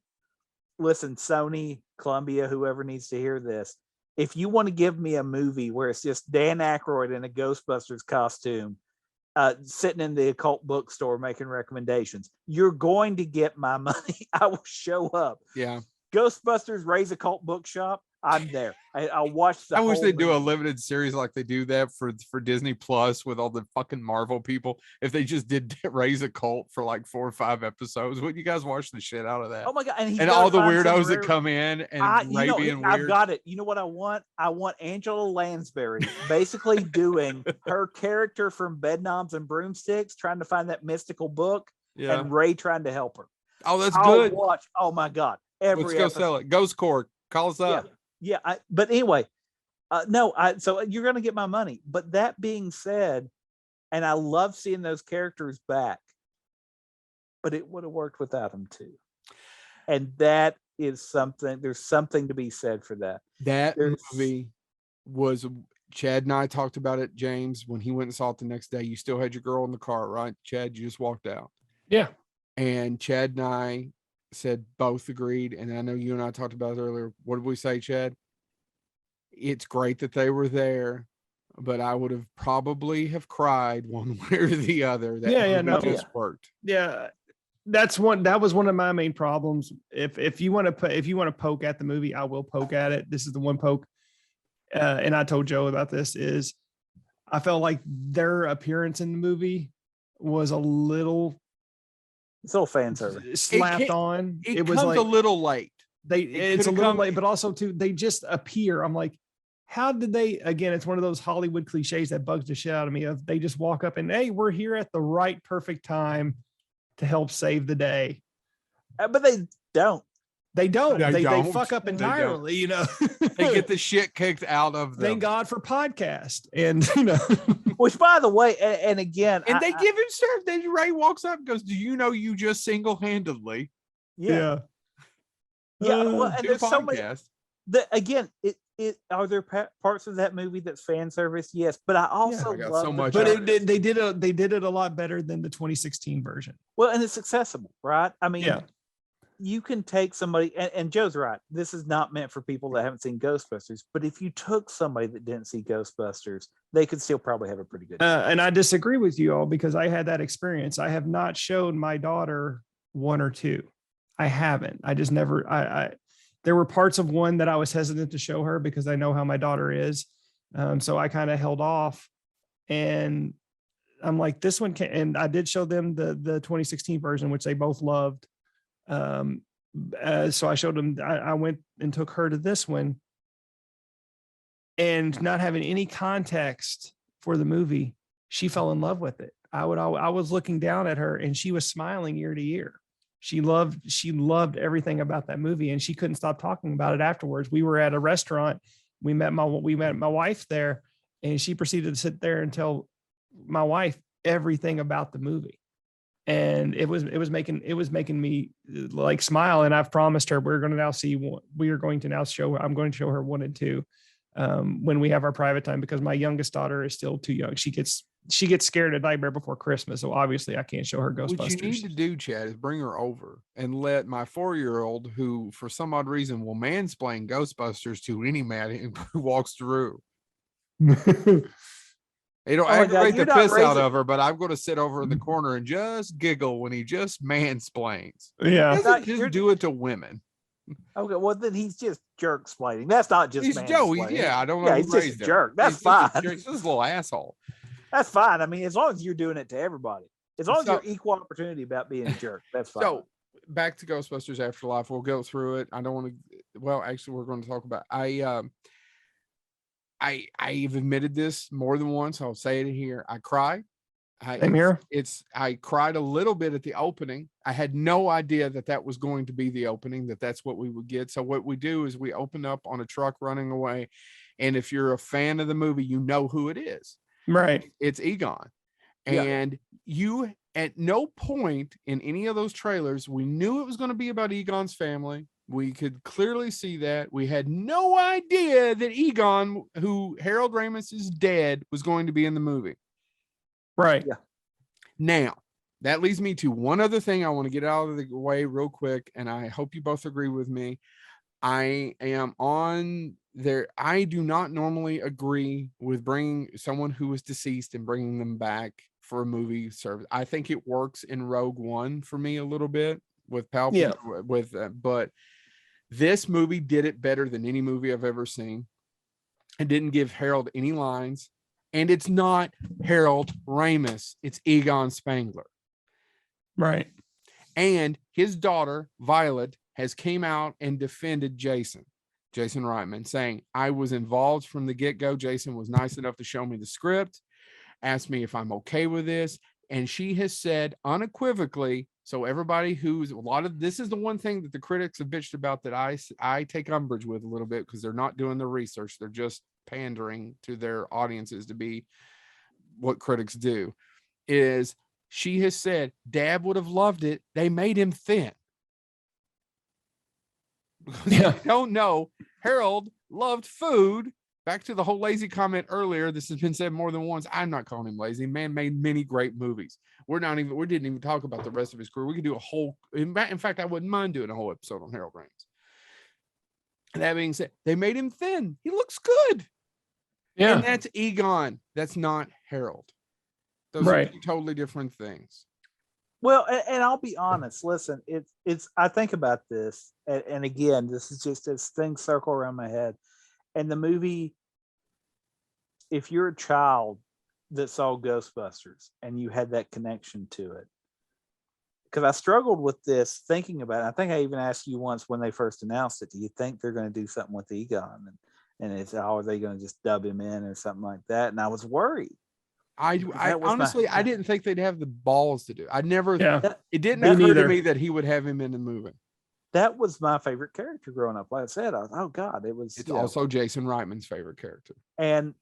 listen, Sony, Columbia, whoever needs to hear this, if you want to give me a movie where it's just Dan Aykroyd in a Ghostbusters costume, sitting in the occult bookstore making recommendations, you're going to get my money. I will show up. Yeah. Ghostbusters Raise a Cult Bookshop, I'm there. I'll watch the I wish whole they'd do a movie. limited series like they do that for Disney Plus with all the fucking Marvel people. If they just did Raise a Cult for like 4 or 5 episodes, wouldn't you guys watch the shit out of that? Oh my god! And all the weirdos that come in and being I've weird. got it. You know what I want? I want Angela Lansbury basically doing her character from Bedknobs and Broomsticks, trying to find that mystical book, and Ray trying to help her. Oh, that's good. Watch. Oh my god! Let's go sell it. Ghost Corps, call us up. Yeah. But anyway, no. So you're gonna get my money. But that being said, and I love seeing those characters back, but it would have worked without them too. And that is something. There's something to be said for that. That movie was. Chad and I talked about it, James, when he went and saw it the next day. You still had your girl in the car, right? Chad, you just walked out. Yeah. And Chad and I said both agreed. And I know you and I talked about it earlier. What did we say, Chad? It's great that they were there, but I would have probably have cried one way or the other. That just worked. Yeah. That was one of my main problems. If you want to poke at the movie, I will poke at it. This is the one poke. And I told Joe about this is I felt like their appearance in the movie was a little fan service slapped on. It was like a little late. It's a little late, but also too, they just appear. I'm like, how did they, again, it's one of those Hollywood cliches that bugs the shit out of me of they just walk up and, hey, we're here at the right, perfect time to help save the day. But they don't. They don't. They fuck up entirely, you know. They get the shit kicked out of them. Thank God for podcast. And, Which, by the way, and again. And they give him stuff. Then Ray walks up and goes, do you know you just single-handedly? Yeah. Well, and there's so many. Again, are there parts of that movie that's fan service? Yes. But I also love so much. But they did it a lot better than the 2016 version. Well, and it's accessible, right? I mean, you can take somebody, and Joe's right. This is not meant for people that haven't seen Ghostbusters. But if you took somebody that didn't see Ghostbusters, they could still probably have a pretty good. And I disagree with you all because I had that experience. I have not shown my daughter 1 or 2. I haven't. I just never. There were parts of 1 that I was hesitant to show her because I know how my daughter is. So I kind of held off, and I'm like, this one can. And I did show them the 2016 version, which they both loved. So I showed them, I went and took her to this one, and not having any context for the movie, she fell in love with it. I was looking down at her and she was smiling ear to ear. She loved everything about that movie, and she couldn't stop talking about it afterwards. We were at a restaurant. We met my wife there, and she proceeded to sit there and tell my wife everything about the movie. And it was making me like smile. And I've promised her I'm going to show her 1 and 2 when we have our private time, because my youngest daughter is still too young. She gets scared at Nightmare Before Christmas. So obviously I can't show her Ghostbusters. What you need to do, Chad, is bring her over and let my 4-year-old, who for some odd reason will mansplain Ghostbusters to any man who walks through. It'll aggravate the piss out of her, but I'm going to sit over in the corner and just giggle when he just mansplains. Yeah. He doesn't just do it to women. Okay, well then he's just jerk splaining. That's not just he's Joe. I don't know. Yeah, he's just a jerk. That's fine. He's just a little asshole. That's fine. I mean, as long as you're doing it to everybody, as long as you're equal opportunity about being a jerk, that's fine. So back to Ghostbusters Afterlife. We'll go through it. I don't want to. Well, actually, we're going to talk about. I've admitted this more than once. I'll say it here. I cry. Same here. I cried a little bit at the opening. I had no idea that was going to be the opening, that's what we would get. So what we do is we open up on a truck running away. And if you're a fan of the movie, you know who it is. Right. It's Egon. And you, at no point in any of those trailers, we knew it was going to be about Egon's family. We could clearly see that. We had no idea that Egon, who Harold Ramis is dead, was going to be in the movie. Right. Yeah. Now, that leads me to one other thing I want to get out of the way real quick, and I hope you both agree with me. I am on there. I do not normally agree with bringing someone who is deceased and bringing them back for a movie service. I think it works in Rogue One for me a little bit with Palpatine, but This movie did it better than any movie I've ever seen. It didn't give Harold any lines, and it's not Harold Ramis. It's Egon Spangler. Right. And his daughter, Violet, has came out and defended Jason Reitman, saying, I was involved from the get-go. Jason was nice enough to show me the script, asked me if I'm okay with this. And she has said unequivocally, so everybody who's this is the one thing that the critics have bitched about that I take umbrage with a little bit, because they're not doing the research. They're just pandering to their audiences to be what critics do, is she has said Dad would have loved it. They made him thin. Yeah. You don't know, Harold loved food. Back to the whole lazy comment earlier. This has been said more than once. I'm not calling him lazy. Man made many great movies. We didn't even talk about the rest of his career. We could do a whole, in fact, I wouldn't mind doing a whole episode on Harold Ramis. That being said, they made him thin. He looks good. Yeah. And that's Egon. That's not Harold. Those are two totally different things. Well, and I'll be honest. Listen, it's. I think about this, and again, this is just as things circle around my head. And the movie, if you're a child that saw Ghostbusters and you had that connection to it, because I struggled with this thinking about it. I think I even asked you once when they first announced it, do you think they're going to do something with Egon? And it's, are they going to just dub him in or something like that? And I was worried. I honestly, I didn't think they'd have the balls to do it. It didn't occur to me that he would have him in the movie. That was my favorite character growing up. Like I said, I was, oh God, it was. It's also Jason Reitman's favorite character. And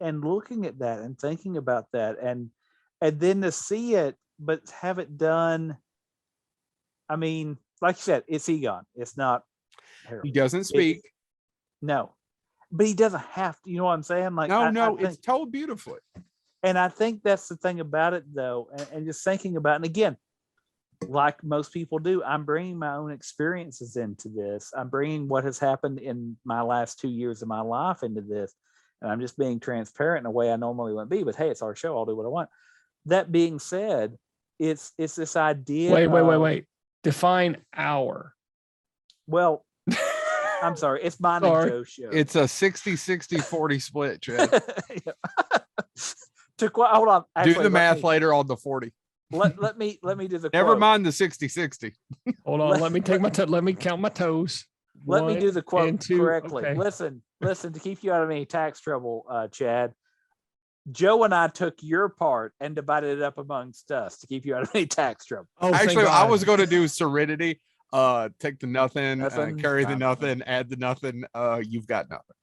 looking at that and thinking about that, and then to see it, but have it done. I mean, like you said, it's Egon. It's not Harold. He doesn't speak. No, but he doesn't have to. You know what I'm saying? Like, no, it's told beautifully. And I think that's the thing about it, though, and just thinking about it. And again, like most people do, I'm bringing my own experiences into this. I'm bringing what has happened in my last 2 years of my life into this. And I'm just being transparent in a way I normally wouldn't be. But hey, it's our show. I'll do what I want. That being said, it's this idea. Wait. Define our. Well, I'm sorry. It's mine and Joe's show. It's a 60-60-40 split, Chad. Hold on. Actually, do the math later on the 40. Let me do the never quote. Mind the 60-60. Hold on, let me take my let me count my toes. Let me do the quote correctly. Okay. Listen, to keep you out of any tax trouble, Chad. Joe and I took your part and divided it up amongst us to keep you out of any tax trouble. Oh, actually, I was going to do Serenity. Take the nothing, carry the nothing, add the nothing. You've got nothing.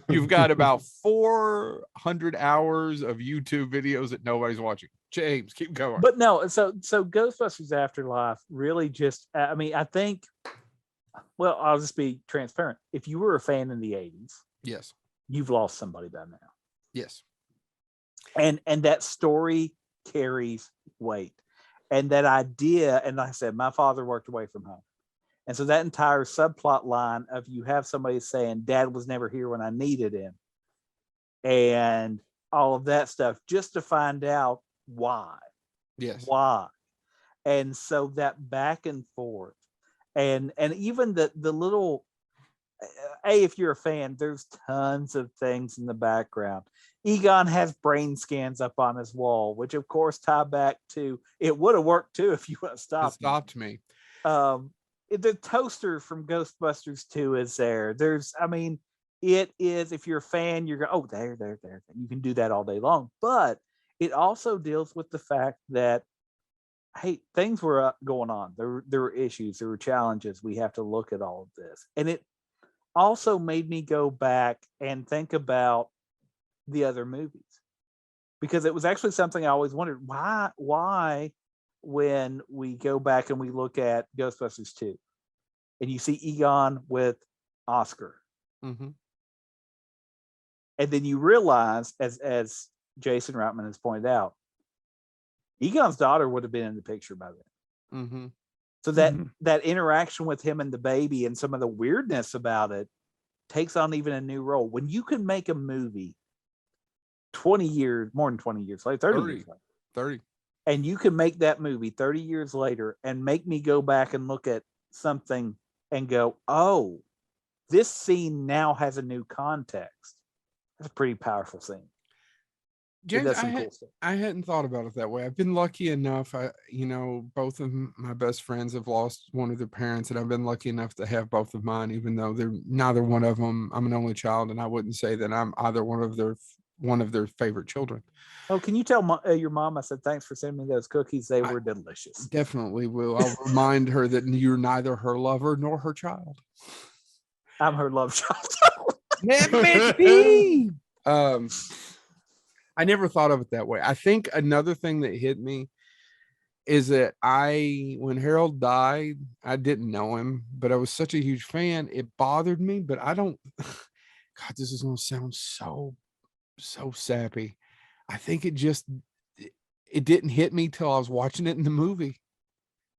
You've got about 400 hours of YouTube videos that nobody's watching. James, keep going. But no, so Ghostbusters Afterlife really just, I mean, I think, well, I'll just be transparent. If you were a fan in the 80s, yes, you've lost somebody by now. Yes. And that story carries weight. And that idea, and like I said, my father worked away from home. And so that entire subplot line of you have somebody saying Dad was never here when I needed him, and all of that stuff, just to find out why. Yes. Why. And so that back and forth, and even the little, if you're a fan, there's tons of things in the background. Egon has brain scans up on his wall, which of course tie back to, it would have worked too if you would have stopped me. The toaster from Ghostbusters 2 is there. It is, if you're a fan, you're going, oh, there. You can do that all day long. But it also deals with the fact that, hey, things were going on. There were issues, there were challenges. We have to look at all of this. And it also made me go back and think about the other movies, because it was actually something I always wondered, why when we go back and we look at Ghostbusters 2 and you see Egon with Oscar, mm-hmm. and then you realize, as Jason Reitman has pointed out, Egon's daughter would have been in the picture by then. Mm-hmm. So that interaction with him and the baby and some of the weirdness about it takes on even a new role. When you can make a movie 20 years, more than 20 years later, 30 years later. 30. And you can make that movie 30 years later and make me go back and look at something and go, oh, this scene now has a new context. That's a pretty powerful scene. James, Cool stuff. I hadn't thought about it that way. I've been lucky enough. Both of my best friends have lost one of their parents, and I've been lucky enough to have both of mine, even though they're neither one of them. I'm an only child, and I wouldn't say that I'm either one of their favorite children. Oh, can you tell your mom I said thanks for sending me those cookies? They were delicious. Definitely will. I'll remind her that you're neither her lover nor her child. I'm her love child. I never thought of it that way. I think another thing that hit me is that when Harold died, I didn't know him, but I was such a huge fan. It bothered me, but I don't, God, this is going to sound so sappy. I think it didn't hit me till I was watching it in the movie.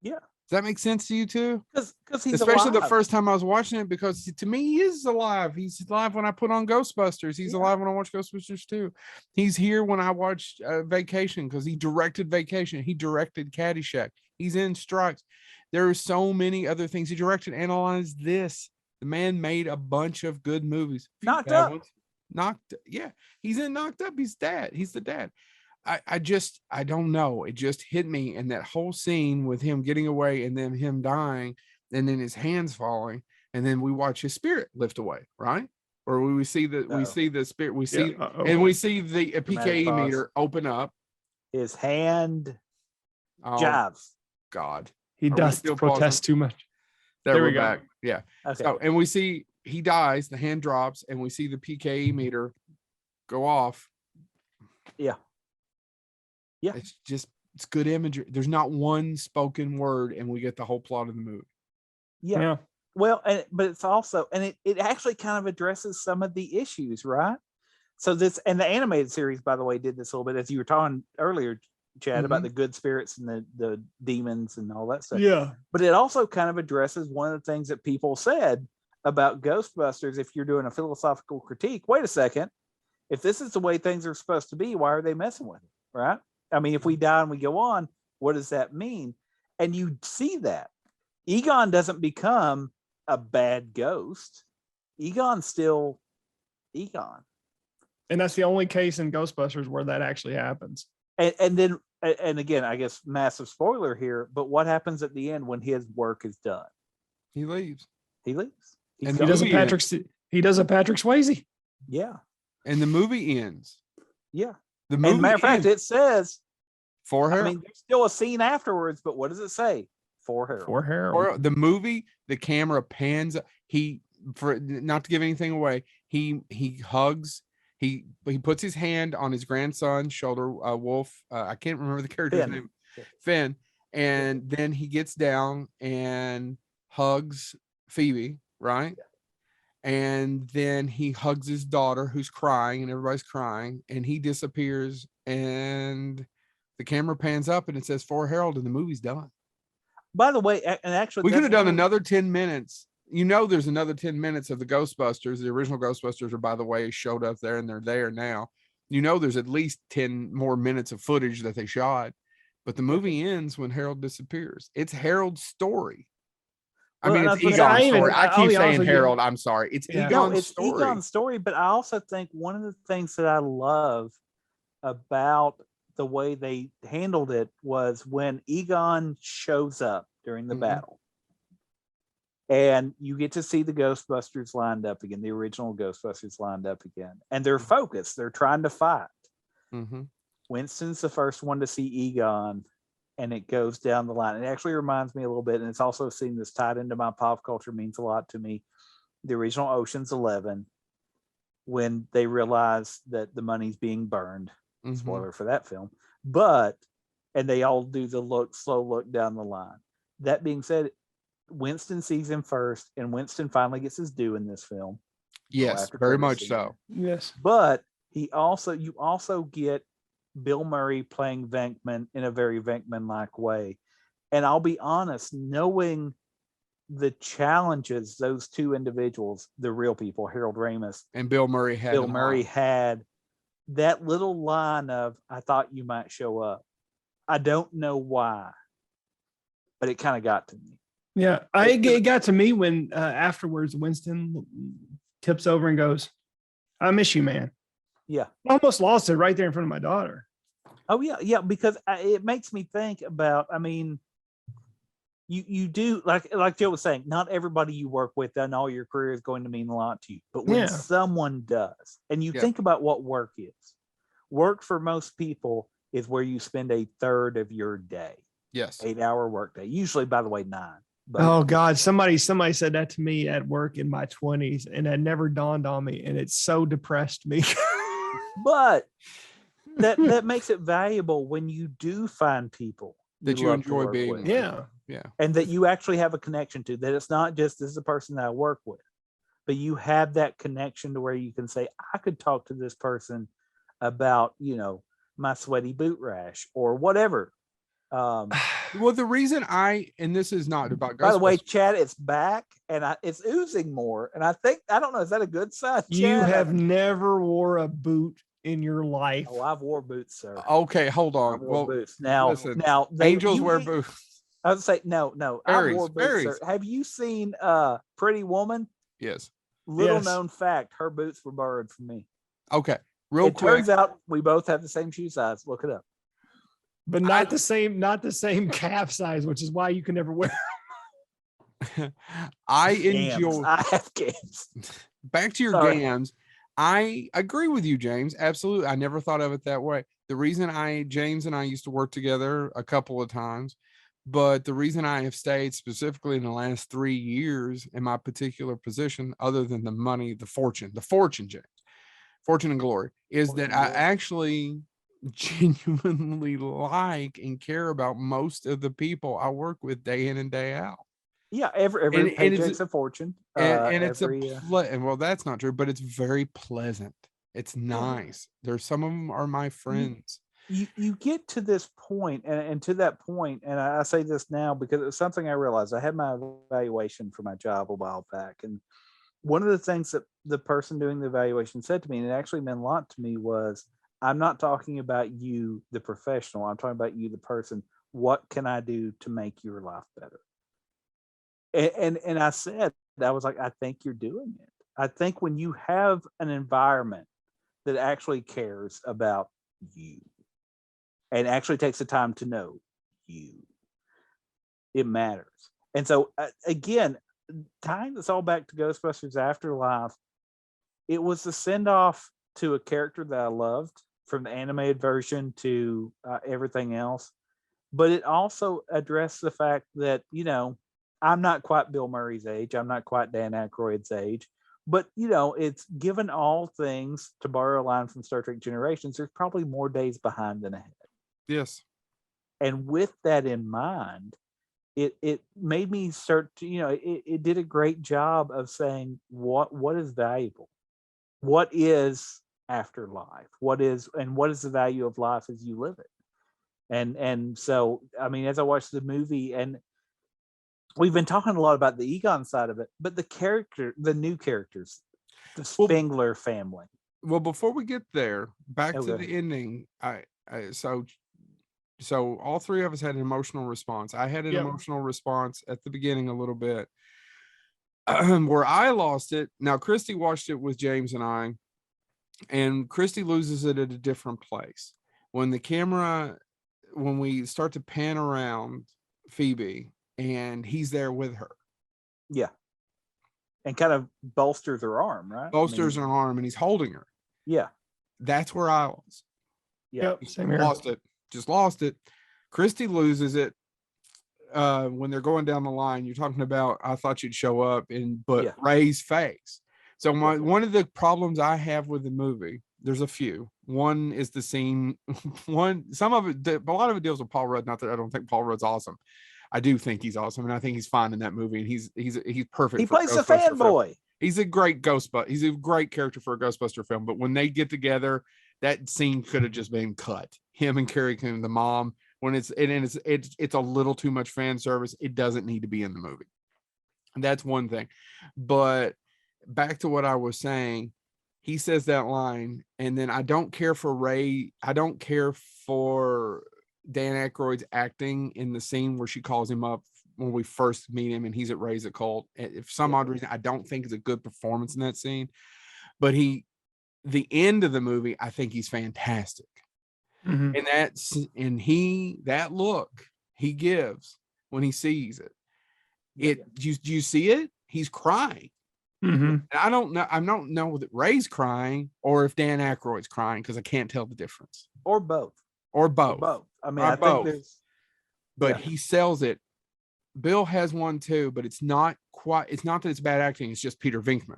Yeah. Does that make sense to you too? Because he's especially alive. The first time I was watching it, because to me he is alive. He's alive when I put on Ghostbusters. He's alive when I watch Ghostbusters 2. He's here when I watched Vacation, because he directed Vacation. He directed Caddyshack. He's in Strikes. There are so many other things he directed. Analyze this. The man made a bunch of good movies. Knocked Up. He's in Knocked Up. He's the dad. I don't know. It just hit me. And that whole scene with him getting away and then him dying and then his hands falling. And then we watch his spirit lift away, right? Or we see the spirit, we see the PKE meter open up. His hand jives. God. He does protest too much. There we go. Back. Yeah. Okay. So, and we see he dies, the hand drops, and we see the PKE meter go off. Yeah. Yeah. It's good imagery. There's not one spoken word, and we get the whole plot of the movie. Yeah. Well, but it's also, and it actually kind of addresses some of the issues, right? So the animated series, by the way, did this a little bit, as you were talking earlier, Chad, about the good spirits and the demons and all that stuff. Yeah. But it also kind of addresses one of the things that people said about Ghostbusters. If you're doing a philosophical critique, wait a second. If this is the way things are supposed to be, why are they messing with it? Right? I mean, if we die and we go on, what does that mean? And you see that Egon doesn't become a bad ghost. Egon's still Egon. And that's the only case in Ghostbusters where that actually happens. And then again, I guess massive spoiler here, but what happens at the end when his work is done? He leaves. And he does a Patrick Swayze. Yeah. And the movie ends. Yeah. The movie matter of fact, it says for Harold. I mean, there's still a scene afterwards, but what does it say? For Harold. For Harold. The movie, the camera pans. For not to give anything away, he hugs. He puts his hand on his grandson's shoulder. Wolf. I can't remember the character's name. Finn. And then he gets down and hugs Phoebe. Right. Yeah. And then he hugs his daughter, who's crying, and everybody's crying, and he disappears, and the camera pans up and it says for Harold, and the movie's done. By the way, and actually we could have done another 10 minutes. There's another 10 minutes of the Ghostbusters. The original Ghostbusters are, by the way, showed up there, and they're there now. There's at least 10 more minutes of footage that they shot, but the movie ends when Harold disappears. It's Harold's story. It's Egon's story. I keep saying Harold. I'm sorry. It's Egon's story. It's Egon's story, but I also think one of the things that I love about the way they handled it was when Egon shows up during the battle. And you get to see the Ghostbusters lined up again, the original Ghostbusters lined up again. And they're focused. They're trying to fight. Winston's the first one to see Egon. And it goes down the line. It actually reminds me a little bit, and it's also a scene that's tied into my pop culture, means a lot to me. The original Ocean's 11, when they realize that the money's being burned. Spoiler for that film. And they all do the slow look down the line. That being said, Winston sees him first, and Winston finally gets his due in this film. Yes, very much so. Yes. But you also get Bill Murray playing Venkman in a very Venkman-like way. And I'll be honest, knowing the challenges those two individuals, the real people, Harold Ramis and Bill Murray had that little line of, I thought you might show up. I don't know why, but it kind of got to me. Yeah, it got to me when afterwards Winston tips over and goes, "I miss you, man." Yeah. I almost lost it right there in front of my daughter. Oh yeah, because it makes me think about. I mean, you do like Joe was saying. Not everybody you work with and all your career is going to mean a lot to you, but when someone does, and you think about what work is, work for most people is where you spend a third of your day. Yes. 8-hour workday. Usually, by the way, 9. But oh God, somebody said that to me at work in my 20s, and that never dawned on me, and it so depressed me. but that makes it valuable when you do find people that you enjoy being with. Yeah. And that you actually have a connection to, that it's not just this is a person that I work with, but you have that connection to where you can say, I could talk to this person about, my sweaty boot rash or whatever. Well, the reason and this is not about by the way, Chad, it's back and it's oozing more. And I don't know, is that a good sign, Chad? You have never wore a boot in your life. Oh, I've wore boots, sir. Okay, hold on. Well, boots. Now, angels wear boots. I would say no. I wore boots, sir. Have you seen Pretty Woman? Yes. Little known fact, her boots were borrowed from me. Okay, quick. Turns out we both have the same shoe size. Look it up. But not the same calf size, which is why you can never wear them. I have games. Back to your games. I agree with you, James. Absolutely. I never thought of it that way. The reason James and I used to work together a couple of times, but the reason I have stayed specifically in the last 3 years in my particular position, other than the money, the fortune, James, fortune and glory, is that I actually genuinely like and care about most of the people I work with day in and day out. Yeah, every paycheck's a fortune. Well, that's not true, but it's very pleasant. It's nice. There's some of them are my friends. You get to this point, and to that point, and I say this now because it's something I realized. I had my evaluation for my job a while back, and one of the things that the person doing the evaluation said to me, and it actually meant a lot to me, was, I'm not talking about you, the professional. I'm talking about you, the person. What can I do to make your life better? And I said, I was like, I think you're doing it. I think when you have an environment that actually cares about you and actually takes the time to know you, it matters. And so again, tying this all back to Ghostbusters Afterlife, it was the send off to a character that I loved, from the animated version to everything else. But it also addressed the fact that, I'm not quite Bill Murray's age. I'm not quite Dan Aykroyd's age. But, it's given all things, to borrow a line from Star Trek Generations, there's probably more days behind than ahead. Yes. And with that in mind, it made me start to, it did a great job of saying what is valuable? What is afterlife? What is the value of life as you live it? And so, I mean, as I watched the movie, and we've been talking a lot about the Egon side of it, but the new characters, the Spengler family. Well, before we get there, back to the ending, so all three of us had an emotional response. I had an emotional response at the beginning a little bit, where I lost it. Now, Christy watched it with James and I, and Christy loses it at a different place. When we start to pan around Phoebe and he's there with her. Yeah. And kind of bolsters her arm, right? Bolsters her arm, and he's holding her. Yeah. That's where I was. Yeah. Just lost it. Christy loses it when they're going down the line. You're talking about, I thought you'd show up Ray's face. So one of the problems I have with the movie, there's a few. One is the scene. A lot of it deals with Paul Rudd. Not that I don't think Paul Rudd's awesome. I do think he's awesome, and I think he's fine in that movie, and he's perfect. He plays a fanboy. He's a great Ghostbuster. He's a great character for a Ghostbuster film. But when they get together, that scene could have just been cut. Him and Carrie Coon, the mom, when it's a little too much fan service. It doesn't need to be in the movie. And that's one thing. But back to what I was saying, he says that line, and then I don't care for Ray. I don't care for Dan Aykroyd's acting in the scene where she calls him up when we first meet him and he's at Ray's occult. If some odd reason, I don't think it's a good performance in that scene, but the end of the movie, I think he's fantastic. Mhm. And that look he gives when he sees it, do you see it? He's crying. Mhm. And I don't know that Ray's crying or if Dan Aykroyd's crying, because I can't tell the difference. Or both. Or both. I mean, I think there's, but he sells it. Bill has one too, but it's not that it's bad acting, it's just Peter Venkman.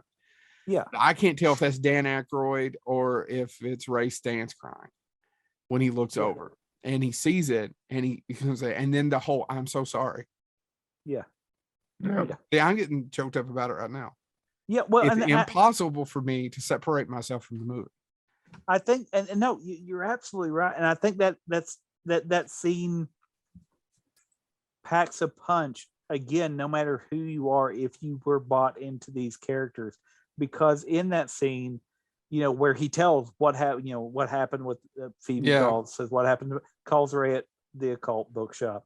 Yeah. I can't tell if that's Dan Aykroyd or if it's Ray Stantz crying when he looks over and he sees it and he can say, and then the whole, I'm so sorry. Yeah. Yeah, I'm getting choked up about it right now. Yeah. Well, it's impossible for me to separate myself from the movie. I think, and no, you're absolutely right. And I think that scene packs a punch again, no matter who you are, if you were bought into these characters, because in that scene, where he tells what happened with Phoebe calls, says what happened, calls Ray at the occult bookshop.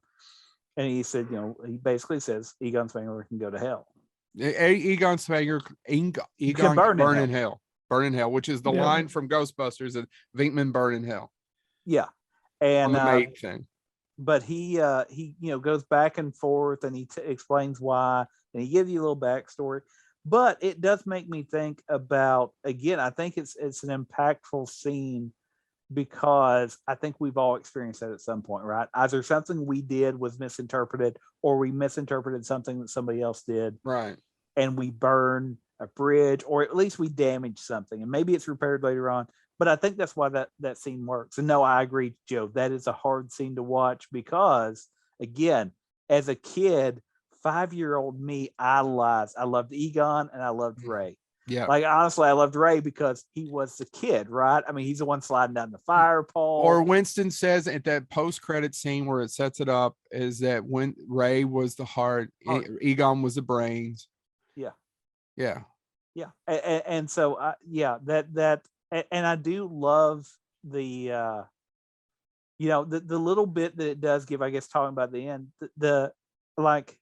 And he said, he basically says Egon Spengler can go to hell. Egon Spengler can burn in hell. Burn in hell, which is the line from Ghostbusters that Venkman burn in hell. Yeah. And on the mate thing. But he goes back and forth and he explains why, and he gives you a little backstory. But it does make me think about, again, I think it's an impactful scene because I think we've all experienced that at some point, right? Either something we did was misinterpreted or we misinterpreted something that somebody else did. Right. And we burn a bridge, or at least we damage something, and maybe it's repaired later on. But I think that's why that scene works. And no, I agree, Joe. That is a hard scene to watch because, again, as a kid, 5-year-old me idolized. I loved Egon and I loved Ray. Yeah. Like, honestly, I loved Ray because he was the kid, right? I mean, he's the one sliding down the fire pole. Or Winston says at that post-credit scene where it sets it up is that when Ray was the heart, Egon was the brains. Yeah. Yeah. Yeah. And so, and I do love the, the little bit that it does give, I guess, talking about the end, the like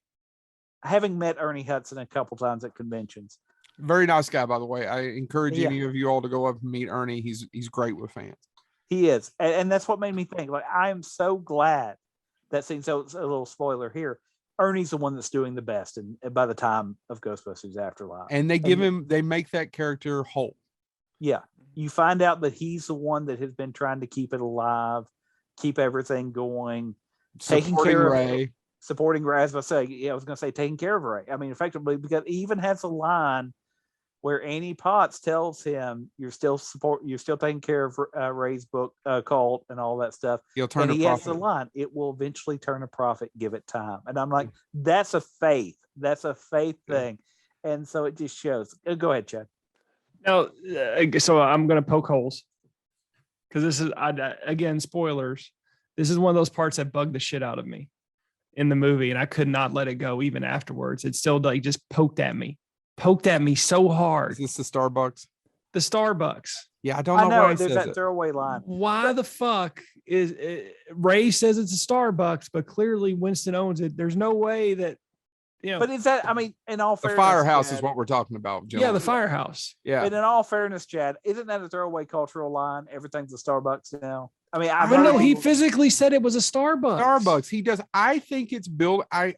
having met Ernie Hudson a couple times at conventions. Very nice guy, by the way. I encourage any of you all to go up and meet Ernie. He's great with fans. He is. And that's what made me think, like, I am so glad that scene. So it's a little spoiler here. Ernie's the one that's doing the best. And by the time of Ghostbusters Afterlife. And they they make that character whole. Yeah. You find out that he's the one that has been trying to keep it alive, keep everything going, taking care of Ray. Supporting Ray. As I say, I was going to say taking care of Ray. I mean, effectively, because he even has a line where Annie Potts tells him, "You're still taking care of Ray's book cult and all that stuff." He'll turn. And he has the line, "It will eventually turn a profit. Give it time." And I'm like, that's a faith. That's a faith thing. And so it just shows. Go ahead, Chad. No, so I'm going to poke holes because this is again spoilers. This is one of those parts that bugged the shit out of me in the movie, and I could not let it go even afterwards. It still like just poked at me so hard. Is this the Starbucks? The Starbucks. Yeah, I don't know why there's that throwaway line. Why the fuck is Ray says it's a Starbucks, but clearly Winston owns it. There's no way that. But is that, I mean, in all fairness, the firehouse Chad, is what we're talking about, gentlemen. Yeah, the firehouse. Yeah. And in all fairness, Chad, isn't that a throwaway cultural line? Everything's a Starbucks now. I mean, I don't know. He physically said it was a Starbucks. Starbucks. He does. I think it's built. I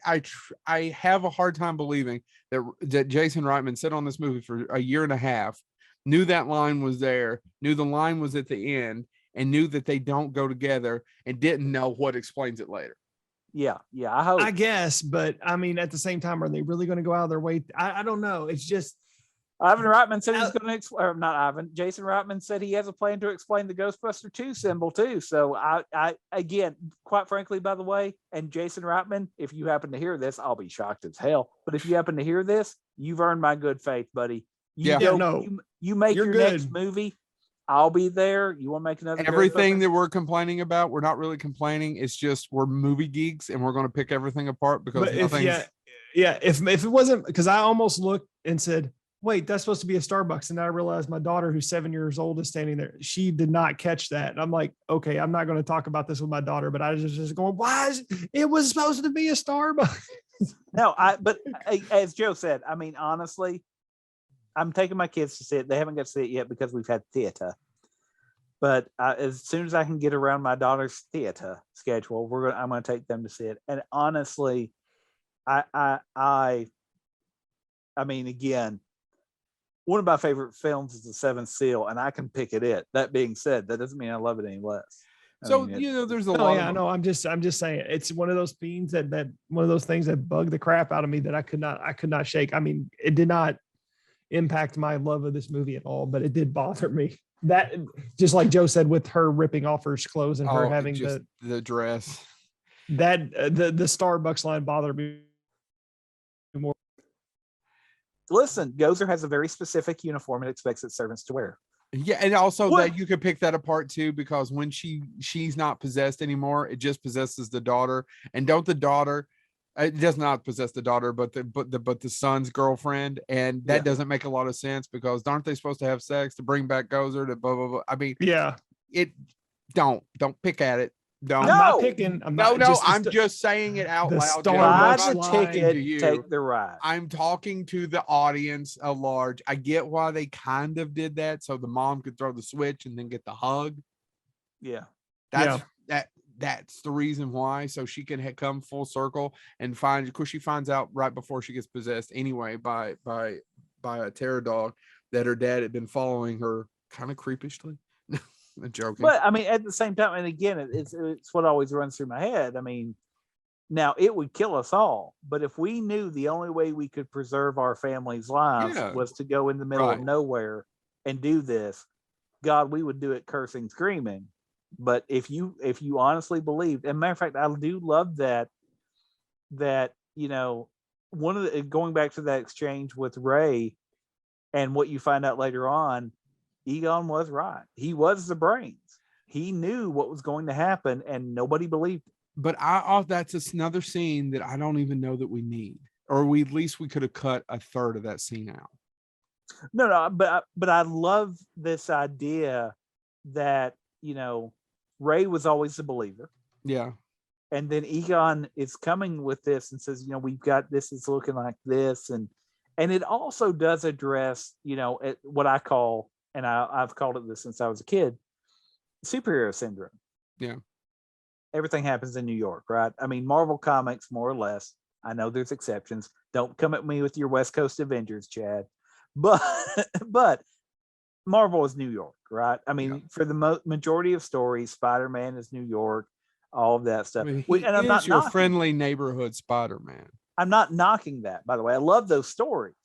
have a hard time believing that Jason Reitman sat on this movie for a year and a half, knew that line was there, knew the line was at the end, and knew that they don't go together, and didn't know what explains it later. Yeah, I hope. I guess, but I mean, at the same time, are they really going to go out of their way? I don't know. It's just Ivan Reitman said he's going to explain. Or not Ivan. Jason Reitman said he has a plan to explain the Ghostbuster 2 symbol too. So I again, quite frankly, by the way, and Jason Reitman, if you happen to hear this, I'll be shocked as hell. But if you happen to hear this, you've earned my good faith, buddy. You make your next movie. I'll be there. You want to make another? Everything that we're complaining about, we're not really complaining. It's just we're movie geeks, and we're going to pick everything apart because if it wasn't, because I almost looked and said, wait, that's supposed to be a Starbucks. And then I realized my daughter, who's 7 years old, is standing there. She did not catch that. And I'm like, okay, I'm not going to talk about this with my daughter, but I was just going, why is it was supposed to be a Starbucks? No, but as Joe said, I mean, honestly, I'm taking my kids to see it. They haven't got to see it yet because we've had theater. But as soon as I can get around my daughter's theater schedule, I'm going to take them to see it. And honestly, I mean, again, one of my favorite films is The Seventh Seal, and I can pick it. That being said, that doesn't mean I love it any less. So there's a lot. Yeah, no, I'm just saying it's one of those themes that one of those things that bug the crap out of me that I could not shake. I mean, it did not impact my love of this movie at all, but it did bother me. That, just like Joe said, with her ripping off her clothes and her having the dress, that the Starbucks line bothered me more. Listen, Gozer has a very specific uniform and expects its servants to wear. Yeah, and also that you could pick that apart too, because when she's not possessed anymore, it just possesses the daughter. And don't the daughter, it does not possess the daughter, but the son's girlfriend, and that doesn't make a lot of sense because aren't they supposed to have sex to bring back Gozer to blah blah blah? I mean, yeah, it don't pick at it. Don't. I'm not picking. I'm just saying it out loud. Buy the ticket, take the ride. I'm talking to the audience at large. I get why they kind of did that, so the mom could throw the switch and then get the hug. Yeah, that's the reason why. So she can come full circle and find. Of course, she finds out right before she gets possessed anyway by a terror dog that her dad had been following her kind of creepishly. I'm joking. But I mean, at the same time, and again, it's what always runs through my head. I mean, now it would kill us all, but if we knew the only way we could preserve our family's lives was to go in the middle of nowhere and do this, God, we would do it cursing, screaming. But if you honestly believed, and matter of fact, I do love that one of the, going back to that exchange with Ray, and what you find out later on. Egon was right. He was the brains. He knew what was going to happen, and nobody believed it. But that's another scene that I don't even know that we need, or at least we could have cut a third of that scene out. No, but I love this idea that Ray was always the believer. Yeah. And then Egon is coming with this and says, we've got this is looking like this, and it also does address what I call. And I've called it this since I was a kid, superhero syndrome. Yeah. Everything happens in New York, right? I mean, Marvel Comics, more or less. I know there's exceptions. Don't come at me with your West Coast Avengers, Chad. But Marvel is New York, right? I mean, for the majority of stories, Spider-Man is New York, all of that stuff. I mean, I'm not your friendly neighborhood Spider-Man. I'm not knocking that, by the way. I love those stories.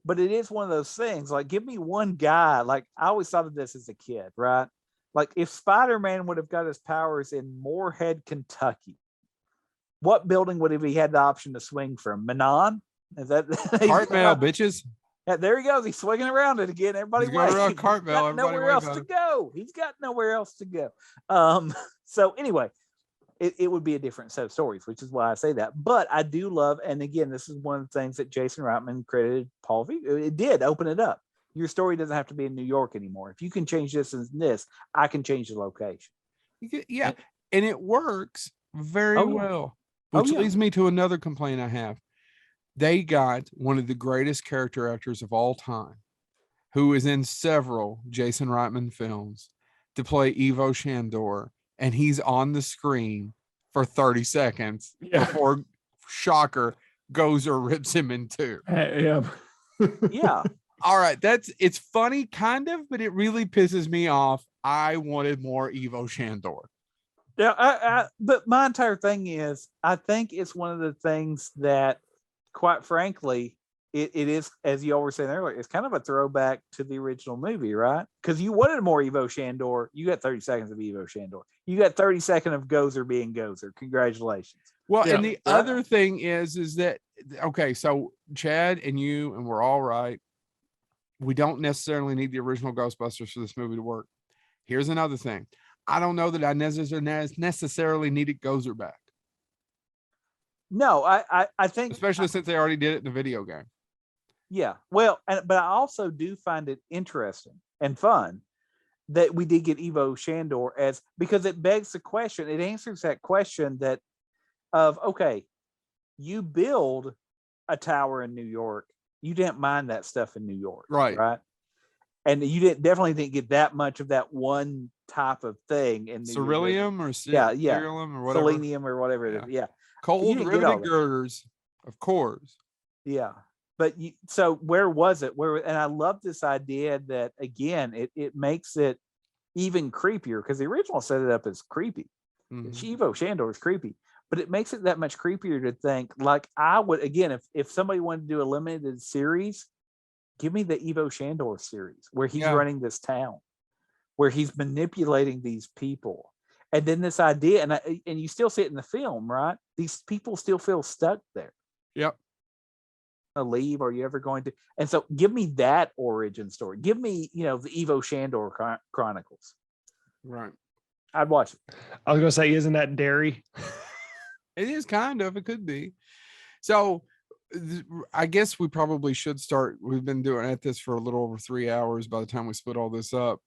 But it is one of those things, like, give me one guy. Like, I always thought of this as a kid, right? Like, if Spider-Man would have got his powers in Moorhead, Kentucky, what building would he had the option to swing from? Manon? Is that Cartmel, bitches? Yeah, there he goes. He's swinging around it again. Everybody going around Cartmel. Nowhere else to go. He's got nowhere else to go. So anyway, it would be a different set of stories, which is why I say that. But I do love, and again, this is one of the things that Jason Reitman credited Paul V. It did open it up. Your story doesn't have to be in New York anymore. If you can change this and this, I can change the location. Yeah, and it works very well. Which leads me to another complaint I have. They got one of the greatest character actors of all time, who is in several Jason Reitman films, to play Ivo Shandor. And he's on the screen for 30 seconds before, shocker, Gozer rips him in two. Yeah. All right. It's funny, kind of, but it really pisses me off. I wanted more Ivo Shandor. Yeah. But my entire thing is, I think it's one of the things that, quite frankly, it is, as you all were saying earlier, it's kind of a throwback to the original movie, right? Because you wanted more Ivo Shandor. You got 30 seconds of Ivo Shandor. You got 30 seconds of Gozer being Gozer. Congratulations. Well, and the other thing is that, okay, so Chad and you, and we're all right. We don't necessarily need the original Ghostbusters for this movie to work. Here's another thing. I don't know that I necessarily needed Gozer back. No, I think, especially since they already did it in the video game. Yeah. Well, but I also do find it interesting and fun that we did get Evo Shandor because it begs the question. It answers that question okay, you build a tower in New York, you didn't mind that stuff in New York, right? And you definitely didn't get that much of that one type of thing in Ceruleum or Ceruleum or whatever, selenium or whatever it is. Yeah, cold riveted girders, of course. Yeah, but so where was it? And I love this idea that again, it makes it even creepier because the original set it up as creepy. Evo Shandor is creepy, but it makes it that much creepier to think like I would again if somebody wanted to do a limited series, give me the Evo Shandor series where he's running this town, where he's manipulating these people, and then this idea, and you still see it in the film, right? These people still feel stuck there. Yep. Leave? Are you ever going to? And so, give me that origin story. Give me, the Evo Shandor Chronicles. Right. I'd watch it. I was gonna say, isn't that dairy? It is kind of. It could be. So, I guess we probably should start. We've been doing at this for a little over 3 hours by the time we split all this up.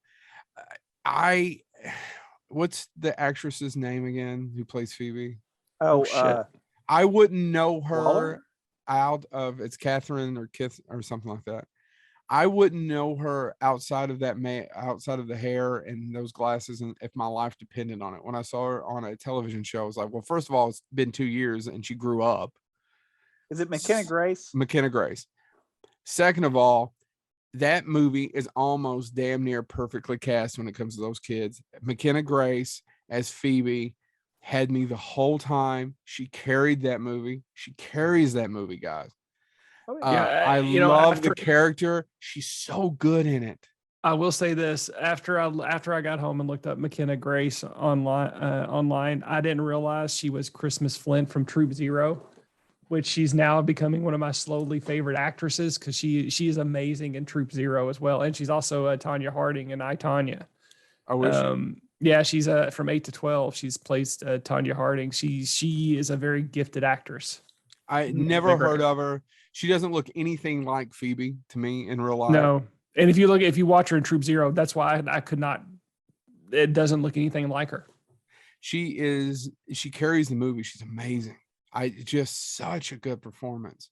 What's the actress's name again who plays Phoebe? Oh shit. I wouldn't know her out of it's Catherine or Kith or something like that. I wouldn't know her outside of that outside of the hair and those glasses, and if my life depended on it. When I saw her on a television show, I was like, well, first of all, it's been 2 years and she grew up. Is it McKenna Grace? McKenna Grace. Second of all, that movie is almost damn near perfectly cast when it comes to those kids. McKenna Grace as Phoebe had me the whole time. She carried that movie. She carries that movie, guys. I love the character. She's so good in it. I will say this: after I got home and looked up McKenna Grace online, I didn't realize she was Christmas Flint from Troop Zero, which she's now becoming one of my slowly favorite actresses because she is amazing in Troop Zero as well, and she's also Tanya Harding in I, Tonya. Yeah, she's from 8 to 12. She's placed Tanya Harding. She is a very gifted actress. I never heard of her. She doesn't look anything like Phoebe to me in real life. No, and if you watch her in Troop Zero, that's why I could not. It doesn't look anything like her. She carries the movie. She's amazing. Just such a good performance.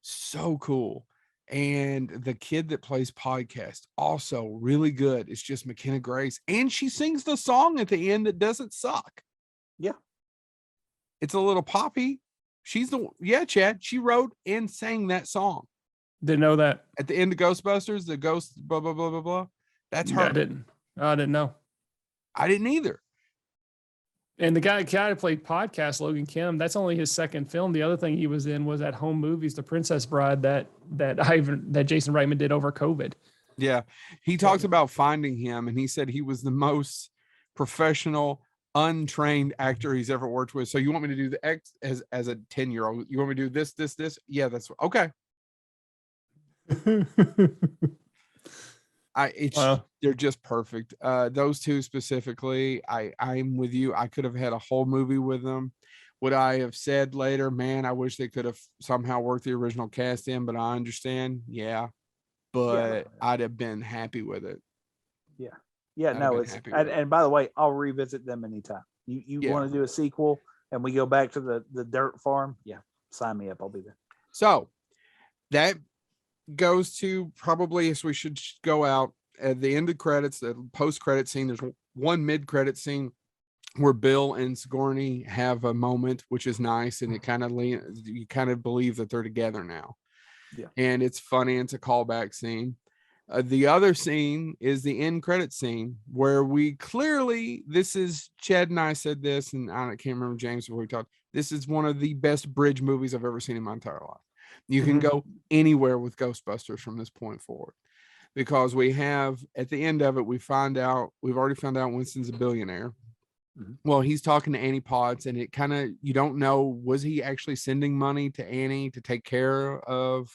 So cool. And the kid that plays Podcast, also really good. It's just McKenna Grace. And she sings the song at the end that doesn't suck. Yeah. It's a little poppy. Chad, she wrote and sang that song. Didn't know that. At the end of Ghostbusters, the ghost, blah, blah, blah, blah, blah. That's her. I didn't know. I didn't either. And the guy who played Podcast, Logan Kim, that's only his second film. The other thing he was in was at Home Movies, The Princess Bride, that Jason Reitman did over COVID. Yeah. He talks about finding him, and he said he was the most professional, untrained actor he's ever worked with. So you want me to do the X as a 10-year-old? You want me to do this? Yeah, that's okay. They're just perfect. Those two specifically, I'm with you. I could have had a whole movie with them. Would I have said later, man, I wish they could have somehow worked the original cast in, but I understand. Yeah. But I'd have been happy with it. Yeah. Yeah, no, and by the way, I'll revisit them anytime. You want to do a sequel and we go back to the dirt farm? Yeah, sign me up. I'll be there. So that goes to probably, as we should go out at the end of credits, the post-credit scene. There's one mid-credit scene where Bill and Sigourney have a moment, which is nice, and it kind of you kind of believe that they're together now. Yeah, and it's funny. It's a callback scene. The other scene is the end credit scene where we clearly, this is Chad and I said this, and I can't remember James before we talked. This is one of the best bridge movies I've ever seen in my entire life. You can go anywhere with Ghostbusters from this point forward, because we have at the end of it, we've already found out Winston's a billionaire. Well, he's talking to Annie Potts, and it kind of, you don't know, was he actually sending money to Annie to take care of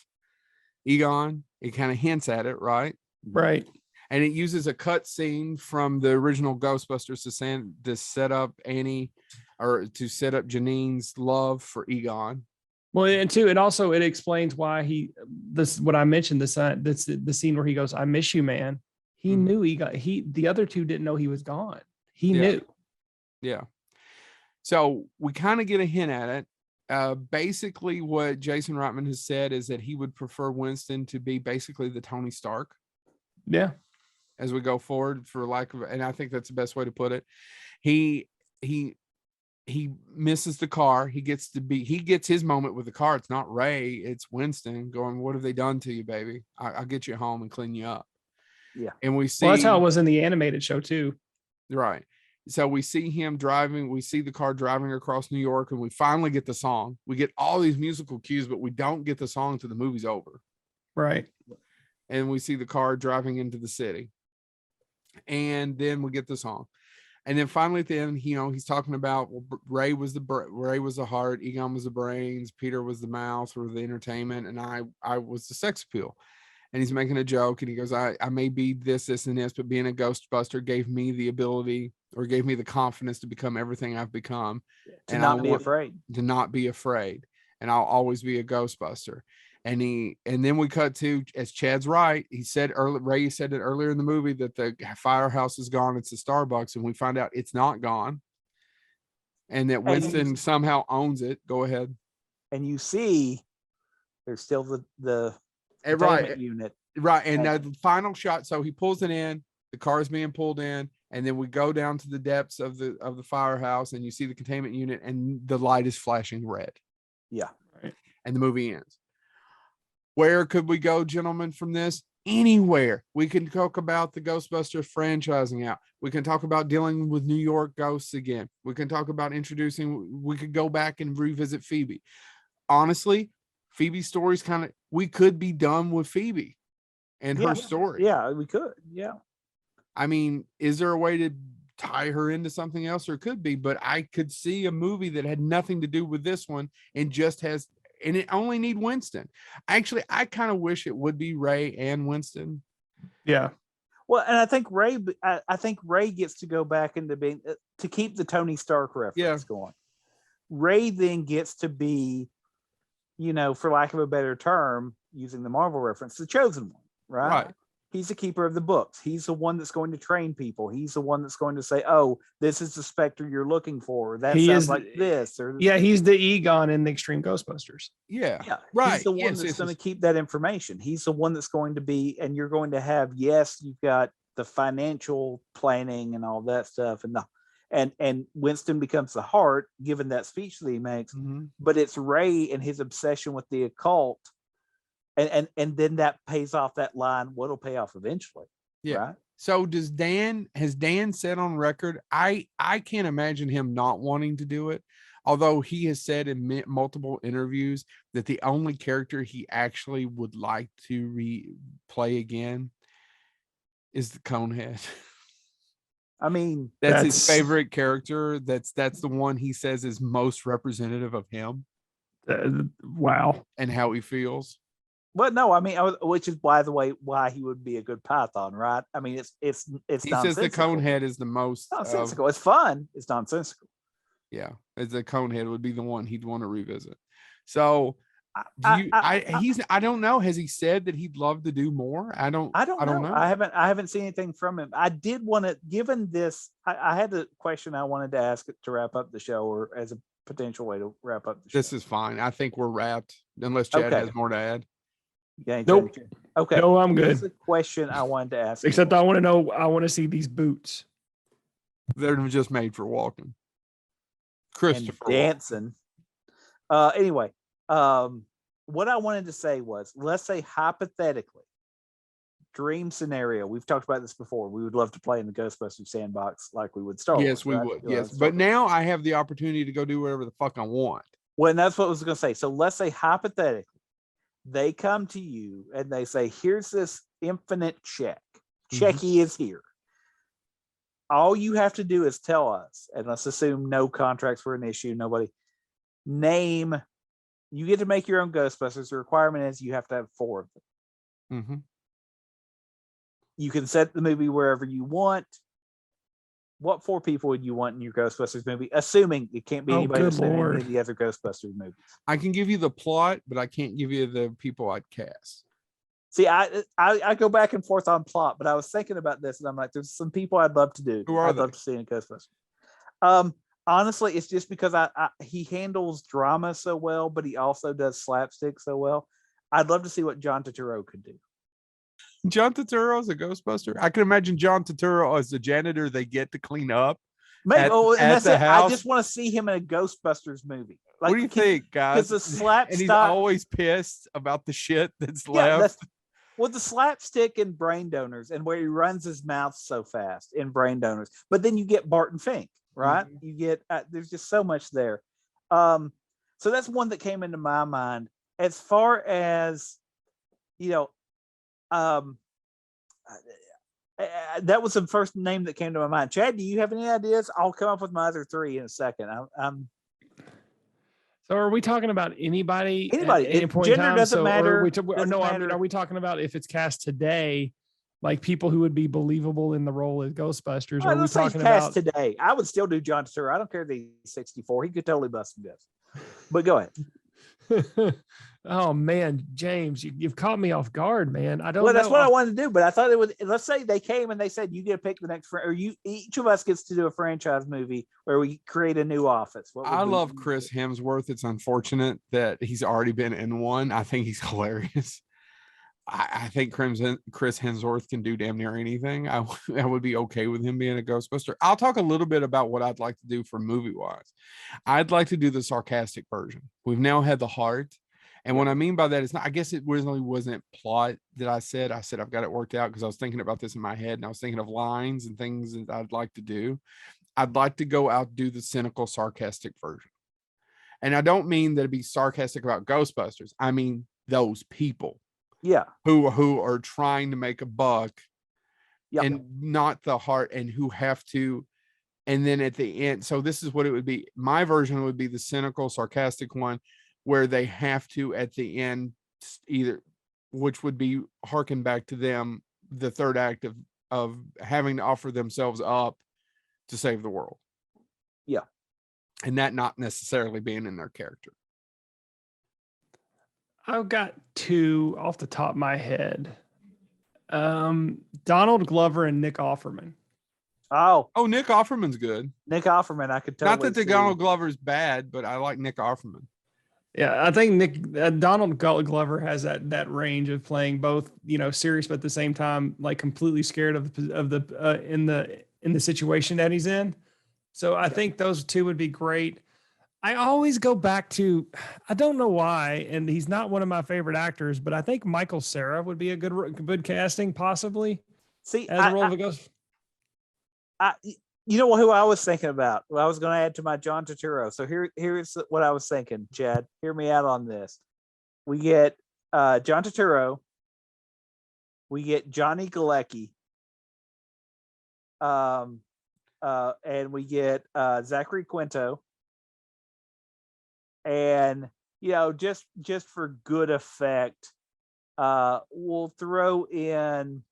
Egon? It kind of hints at it, right? Right. And it uses a cut scene from the original Ghostbusters to set up Annie, or to set up Janine's love for Egon. Well, and two, it explains why what I mentioned, the scene where he goes, "I miss you, man." He knew the other two didn't know he was gone. He knew. Yeah. So we kind of get a hint at it. Basically what Jason Reitman has said is that he would prefer Winston to be basically the Tony Stark. Yeah. As we go forward, for lack of, and I think that's the best way to put it. He misses the car. He gets his moment with the car. It's not Ray, it's Winston going, "What have they done to you, baby? I'll get you home and clean you up." Yeah. And we see, well, that's how it was in the animated show too. Right. So we see him driving, we see the car driving across New York, and we finally get the song. We get all these musical cues, but we don't get the song till the movie's over. Right. And we see the car driving into the city. And then we get the song. And then finally at the end, he's talking about, well, Ray was the heart, Egon was the brains, Peter was the mouth or the entertainment, and I was the sex appeal. And he's making a joke, and he goes, I may be this, and this, but being a Ghostbuster gave me the ability, or gave me the confidence to become everything I've become. To not be afraid. To not be afraid. And I'll always be a Ghostbuster. And then we cut to, as Chad's right, Ray said it earlier in the movie that the firehouse is gone, it's the Starbucks, and we find out it's not gone. And that Winston somehow owns it. Go ahead. And you see there's still the right unit. Right. And the final shot, so he pulls it in, the car's being pulled in, and then we go down to the depths of the firehouse, and you see the containment unit, and the light is flashing red. Yeah. Right. And the movie ends. Where could we go, gentlemen, from this? Anywhere. We can talk about the Ghostbusters franchising out. We can talk about dealing with New York ghosts again. We can talk about we could go back and revisit Phoebe. Honestly, Phoebe's story's we could be done with Phoebe and her story. Yeah, we could. Yeah. I mean, is there a way to tie her into something else? Or it could be, but I could see a movie that had nothing to do with this one and just has, and it only need Winston. Actually, I kind of wish it would be Ray and Winston. Yeah. Well, and I think Ray gets to go back into being, to keep the Tony Stark reference going. Ray then gets to be, for lack of a better term, using the Marvel reference, the chosen one, right? He's the keeper of the books. He's the one that's going to train people. He's the one that's going to say, "Oh, this is the Spectre you're looking for. That sounds like this." Or he's the Egon in the Extreme Ghostbusters. Yeah, right. He's the one that's going to keep that information. He's the one that's going to be, and you're going to have. Yes, you've got the financial planning and all that stuff, and Winston becomes the heart, given that speech that he makes. Mm-hmm. But it's Ray and his obsession with the occult. And then that pays off that line. What'll pay off eventually? Yeah. Right? So has Dan said on record? I can't imagine him not wanting to do it. Although he has said in multiple interviews that the only character he actually would like to play again is the Conehead. I mean, that's his favorite character. That's the one he says is most representative of him. Wow. And how he feels. Well, no, I mean, which is, by the way, why he would be a good Python, right? I mean, it's. He says the Conehead is the most nonsensical. It's fun. It's nonsensical. Yeah, the Conehead would be the one he'd want to revisit. So, I don't know. Has he said that he'd love to do more? I don't know. I haven't seen anything from him. I did want to, given this, I had a question I wanted to ask to wrap up the show, or as a potential way to wrap up the show. This is fine. I think we're wrapped, unless Chad has more to add. Yeah. Nope. Okay. No, I'm good. Here's a question I wanted to ask. Except I want to know. I want to see these boots. They're just made for walking. Christopher and dancing. Anyway, what I wanted to say was, let's say hypothetically, dream scenario. We've talked about this before. We would love to play in the Ghostbusters sandbox like we would Star Wars. Yes, we would. Yes, but now I have the opportunity to go do whatever the fuck I want. Well, and that's what I was going to say. So let's say hypothetically, they come to you and they say, "Here's this infinite check. Checky is here. All you have to do is tell us," and let's assume no contracts were an issue. Nobody name. You get to make your own Ghostbusters. The requirement is you have to have 4 of them. Mm-hmm. You can set the movie wherever you want. what 4 people would you want in your Ghostbusters movie? Assuming it can't be anybody that's in any of the other Ghostbusters movies. I can give you the plot, but I can't give you the people I'd cast. See, I go back and forth on plot, but I was thinking about this, and I'm like, there's some people I'd love to do. Who are I'd they? love to see in Ghostbusters. Honestly, it's just because he handles drama so well, but he also does slapstick so well. I'd love to see what John Turturro could do. John Turturro as a Ghostbuster. I can imagine John Turturro as the janitor they get to clean up. Maybe, and that's it. House. I just want to see him in a Ghostbusters movie. Like, what do you think, guys? Because the slap and he's always pissed about the shit that's left. The slapstick in Brain Donors, and where he runs his mouth so fast in Brain Donors. But then you get Barton Fink, right? Mm-hmm. You get there's just so much there. So that's one that came into my mind. As far as that was the first name that came to my mind. Chad, do you have any ideas? I'll come up with my other 3 in a second. So are we talking about anybody? Anybody. Gender doesn't matter. Are we talking about if it's cast today, like people who would be believable in the role as Ghostbusters? Are we talking about today? I would still do John Turturro. I don't care if he's 64. He could totally bust some guts. But go ahead. Oh man, James, you've caught me off guard, man. I don't know. Well, that's what I wanted to do, but I thought it would. Let's say they came and they said you get to pick the next, or each of us gets to do a franchise movie where we create a new office. I love Chris Hemsworth. It's unfortunate that he's already been in one. I think he's hilarious. I think Chris Hemsworth can do damn near anything. I would be okay with him being a Ghostbuster. I'll talk a little bit about what I'd like to do for movie wise. I'd like to do the sarcastic version. We've now had the heart. And what I mean by that is not, I guess it originally wasn't plot that I said I've got it worked out because I was thinking about this in my head and I was thinking of lines and things that I'd like to do. I'd like to go out and do the cynical, sarcastic version. And I don't mean that it'd be sarcastic about Ghostbusters. I mean, those people. Yeah. Who are trying to make a buck and not the heart and who have to. And then at the end, so this is what it would be. My version would be the cynical, sarcastic one, where they have to at the end either, which would be harken back to them, the third act of having to offer themselves up to save the world. Yeah. And that not necessarily being in their character. I've got 2 off the top of my head. Donald Glover and Nick Offerman. Oh, Nick Offerman's good. Nick Offerman, I could totally not that the Donald Glover's bad, but I like Nick Offerman. Yeah, I think Donald Glover has that range of playing both, serious, but at the same time, like completely scared of the in the situation that he's in. So I think those 2 would be great. I always go back to, I don't know why, and he's not one of my favorite actors, but I think Michael Cera would be a good casting, possibly. See, as a role of a ghost. You know who I was thinking about? Well, I was going to add to my John Turturro. So here's what I was thinking, Chad. Hear me out on this. We get John Turturro. We get Johnny Galecki. And we get Zachary Quinto. And just for good effect, we'll throw in.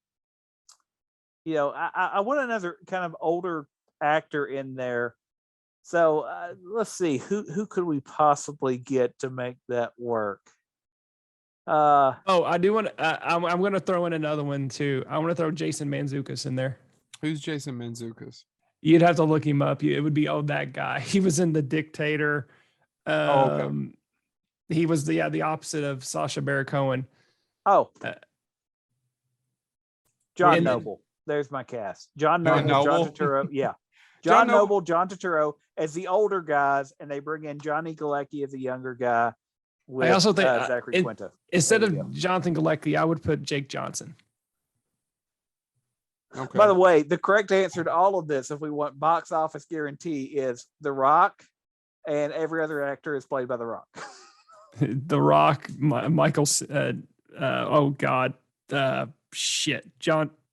I want another kind of older actor in there. So let's see who could we possibly get to make that work. I do want to. I'm going to throw in another one too. I want to throw Jason Manzookas in there. Who's Jason Manzookas? You'd have to look him up. It would be that guy. He was in The Dictator. Okay. He was the opposite of Sacha Baron Cohen. John Noble. There's my cast. John Noble. John Turturro. Yeah. John Noble, John Turturro as the older guys, and they bring in Johnny Galecki as the younger guy. I also think Zachary Quinto. Instead of Jonathan Galecki, I would put Jake Johnson. Okay. By the way, the correct answer to all of this, if we want box office guarantee, is The Rock, and every other actor is played by The Rock. The Rock, Michael.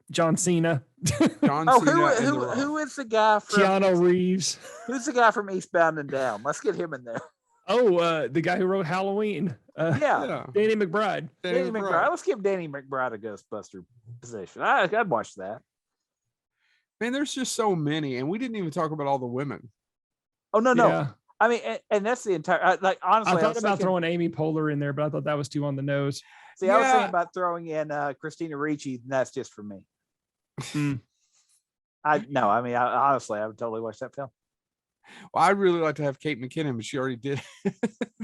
John Cena. Who is the guy from Keanu Reeves? Who's the guy from Eastbound and Down? Let's get him in there. The guy who wrote Halloween. Danny McBride. Danny McBride. Let's give Danny McBride a Ghostbuster position. I'd watch that. Man, there's just so many, and we didn't even talk about all the women. Oh no. Yeah. I mean, and that's the entire. Like honestly, I thought about throwing Amy Poehler in there, but I thought that was too on the nose. See, I was thinking about throwing in Christina Ricci, and that's just for me. I honestly, I would totally watch that film. Well, I'd really like to have Kate McKinnon, but she already did.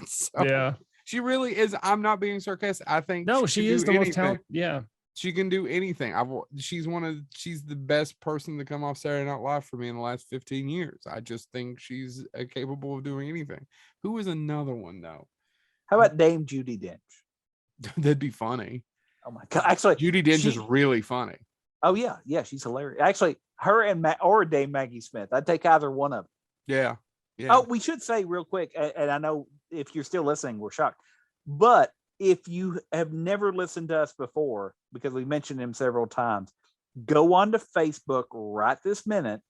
So, yeah, she really is. I'm not being sarcastic. I think she is the most talented. Yeah, she can do anything. She's the best person to come off Saturday Night Live for me in the last 15 years. I just think she's capable of doing anything. Who is another one though? How about Dame Judi Dench? That'd be funny. Oh my god! Actually, Judi Dench is really funny. Oh yeah, she's hilarious. Actually, her and or Dame Maggie Smith. I'd take either one of them. Yeah. Oh, we should say real quick, and I know if you're still listening, we're shocked, but if you have never listened to us before, because we mentioned him several times, go on to Facebook right this minute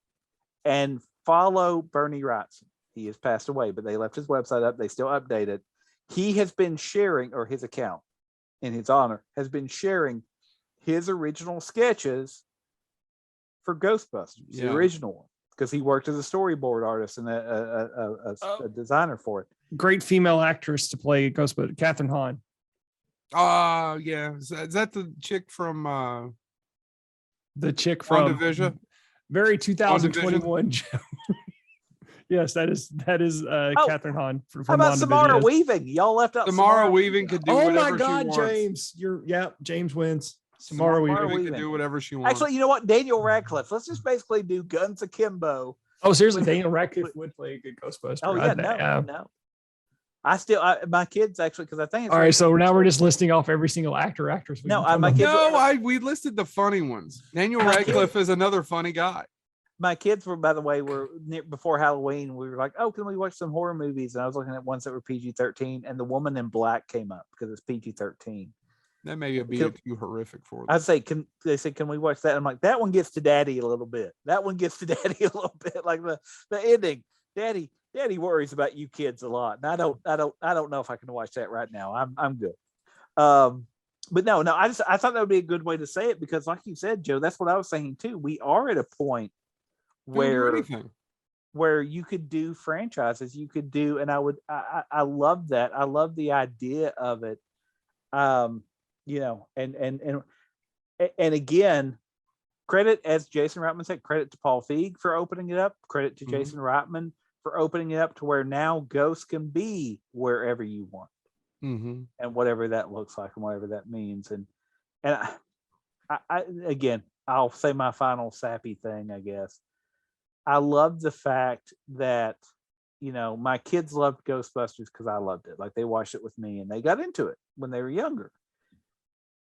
and follow Bernie Wrightson. He has passed away, but they left his website up. They still update it. He has been sharing, or his account in his honor has been sharing his original sketches for Ghostbusters, the original one, because he worked as a storyboard artist and a designer for it. Great female actress to play Ghostbusters, Katherine Hahn. Yeah. Is that the chick from WandaVision? Very 2021. Yes, that is Katherine Hahn from How about Samara Weaving? Y'all left out Samara Weaving could do whatever she wants. Oh my God, James. James wins. Samara Weaving can do whatever she wants. Actually, you know what? Daniel Radcliffe. Let's just basically do Guns Akimbo. Oh, seriously, Daniel Radcliffe would play a good Ghostbuster. Oh yeah, no. My kids actually, because I think it's all right. So now we're just listing off every single actress. My kids. We listed the funny ones. Daniel Radcliffe is another funny guy. My kids were, by the way, before Halloween. We were like, "Oh, can we watch some horror movies?" And I was looking at ones that were PG-13, and The Woman in Black came up because it's PG-13. That may be too horrific for them. I'd say, they said, can we watch that? I'm like, that one gets to Daddy a little bit. That one gets to Daddy a little bit. Like the ending, Daddy worries about you kids a lot, and I don't know if I can watch that right now. I'm good. But no, I thought that would be a good way to say it, because like you said, Joe, that's what I was saying too. We are at a point where you could do franchises, you could do, and I love that. I love the idea of it. And again, credit, as Jason Reitman said, credit to Paul Feig for opening it up, credit to Jason Reitman for opening it up to where now Ghost can be wherever you want, and whatever that looks like and whatever that means. And I again, I'll say my final sappy thing, I guess. I love the fact that, my kids loved Ghostbusters because I loved it. Like, they watched it with me and they got into it when they were younger.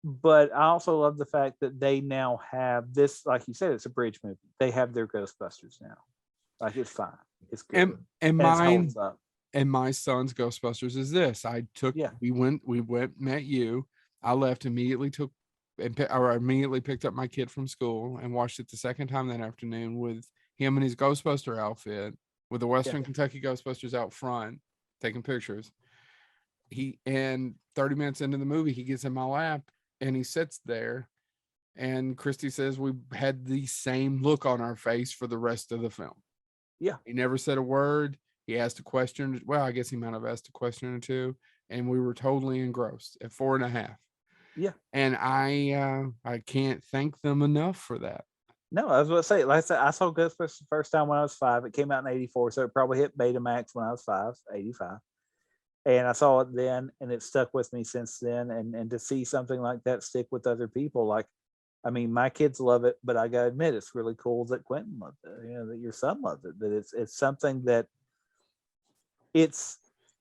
But I also love the fact that they now have this, like you said, it's a bridge movie. They have their Ghostbusters now. Like, it's fine. It's good. And mine and my son's Ghostbusters is this. We went, met you. I left, immediately immediately picked up my kid from school and watched it the second time that afternoon with him in his Ghostbuster outfit, with the Western Kentucky Ghostbusters out front, taking pictures. And 30 minutes into the movie, he gets in my lap and he sits there, and Christy says we had the same look on our face for the rest of the film. Yeah. He never said a word. He asked a question. Well, I guess he might have asked a question or two, and we were totally engrossed at 4.5. Yeah. And I can't thank them enough for that. No, I was going to say, like I said, I saw Ghostbusters the first time when I was 5. It came out in 84, so it probably hit Betamax when I was 5, 85. And I saw it then, and it stuck with me since then. And to see something like that stick with other people, like, I mean, my kids love it, but I got to admit, it's really cool that Quentin loved it, that your son loved it, that it's something that it's,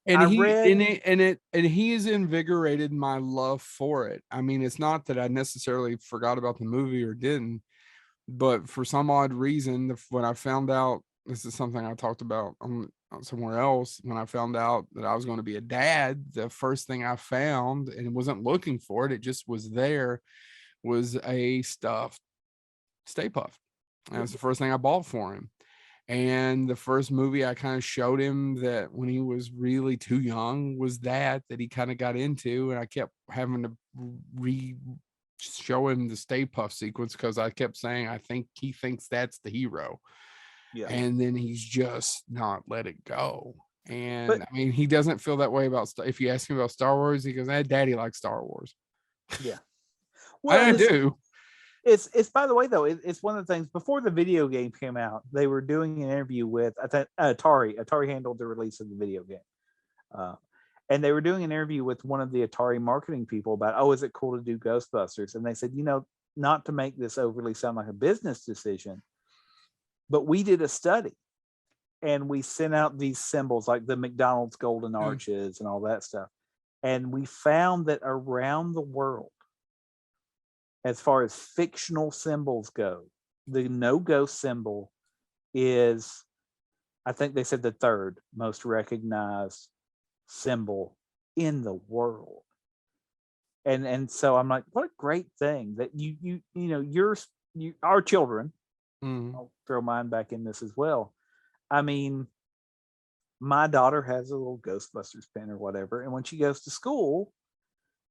and he has invigorated my love for it. I mean, it's not that I necessarily forgot about the movie or didn't, but for some odd reason, when I found out, this is something I talked about somewhere else, when I found out that I was going to be a dad, the first thing I found, and wasn't looking for it, it just was there, was a stuffed Stay Puft. That was the first thing I bought for him. And the first movie I kind of showed him that when he was really too young was that he kind of got into, and I kept having to show him the Stay Puft sequence because I kept saying I think he thinks that's the hero. Yeah. And then he's just not let it go. And But- I mean, he doesn't feel that way about if you ask him about Star Wars, he goes, Daddy likes Star Wars. Yeah. I do. It's by the way though, it's one of the things before the video game came out, they were doing an interview with I think Atari handled the release of the video game. And they were doing an interview with one of the Atari marketing people about, oh, is it cool to do Ghostbusters? And they said, not to make this overly sound like a business decision, but we did a study and we sent out these symbols like the McDonald's golden arches and all that stuff. And we found that around the world, as far as fictional symbols go, the no ghost symbol is, I think they said, the third most recognized symbol in the world. And so I'm like, what a great thing that our children, I'll throw mine back in this as well. I mean, my daughter has a little Ghostbusters pin or whatever, and when she goes to school,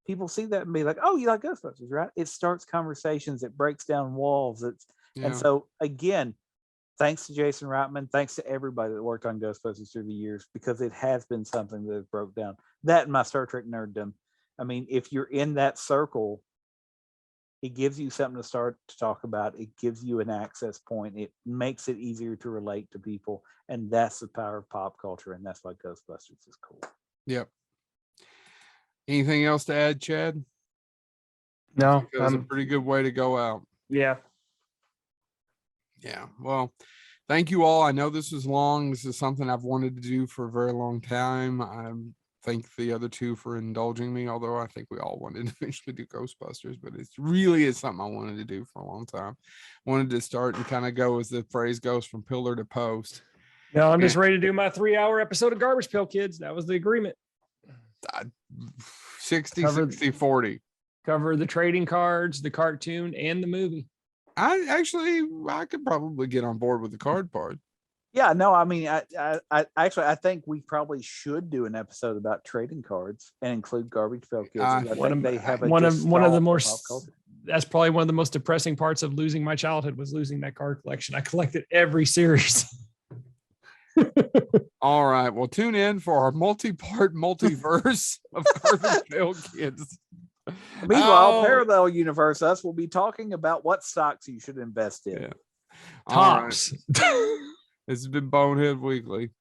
people see that and be like, oh, you like Ghostbusters, right? It starts conversations, it breaks down walls. And so again, thanks to Jason Reitman, thanks to everybody that worked on Ghostbusters through the years, because it has been something that broke down. That and my Star Trek nerddom. I mean, if you're in that circle, it gives you something to start to talk about. It gives you an access point. It makes it easier to relate to people. And that's the power of pop culture. And that's why Ghostbusters is cool. Yep. Anything else to add, Chad? No, that was a pretty good way to go out. Yeah. Yeah. Well, thank you all. I know this was long. This is something I've wanted to do for a very long time. I thank the other two for indulging me, although I think we all wanted to eventually do Ghostbusters, but it really is something I wanted to do for a long time. Wanted to start and kind of go, as the phrase goes, from pillar to post. No, I'm just ready to do my 3-hour episode of Garbage Pail Kids. That was the agreement. 60, 40. Cover the trading cards, the cartoon, and the movie. I could probably get on board with the card part. Yeah, no, I mean, I think we probably should do an episode about trading cards and include Garbage Pail Kids. I think they have one of the more. That's probably one of the most depressing parts of losing my childhood, was losing that card collection. I collected every series. All right, well, tune in for our multi-part multiverse of Garbage Pail Kids. Meanwhile, parallel universe, us will be talking about what stocks you should invest in. Yeah. Tops. Right. This has been Bonehead Weekly.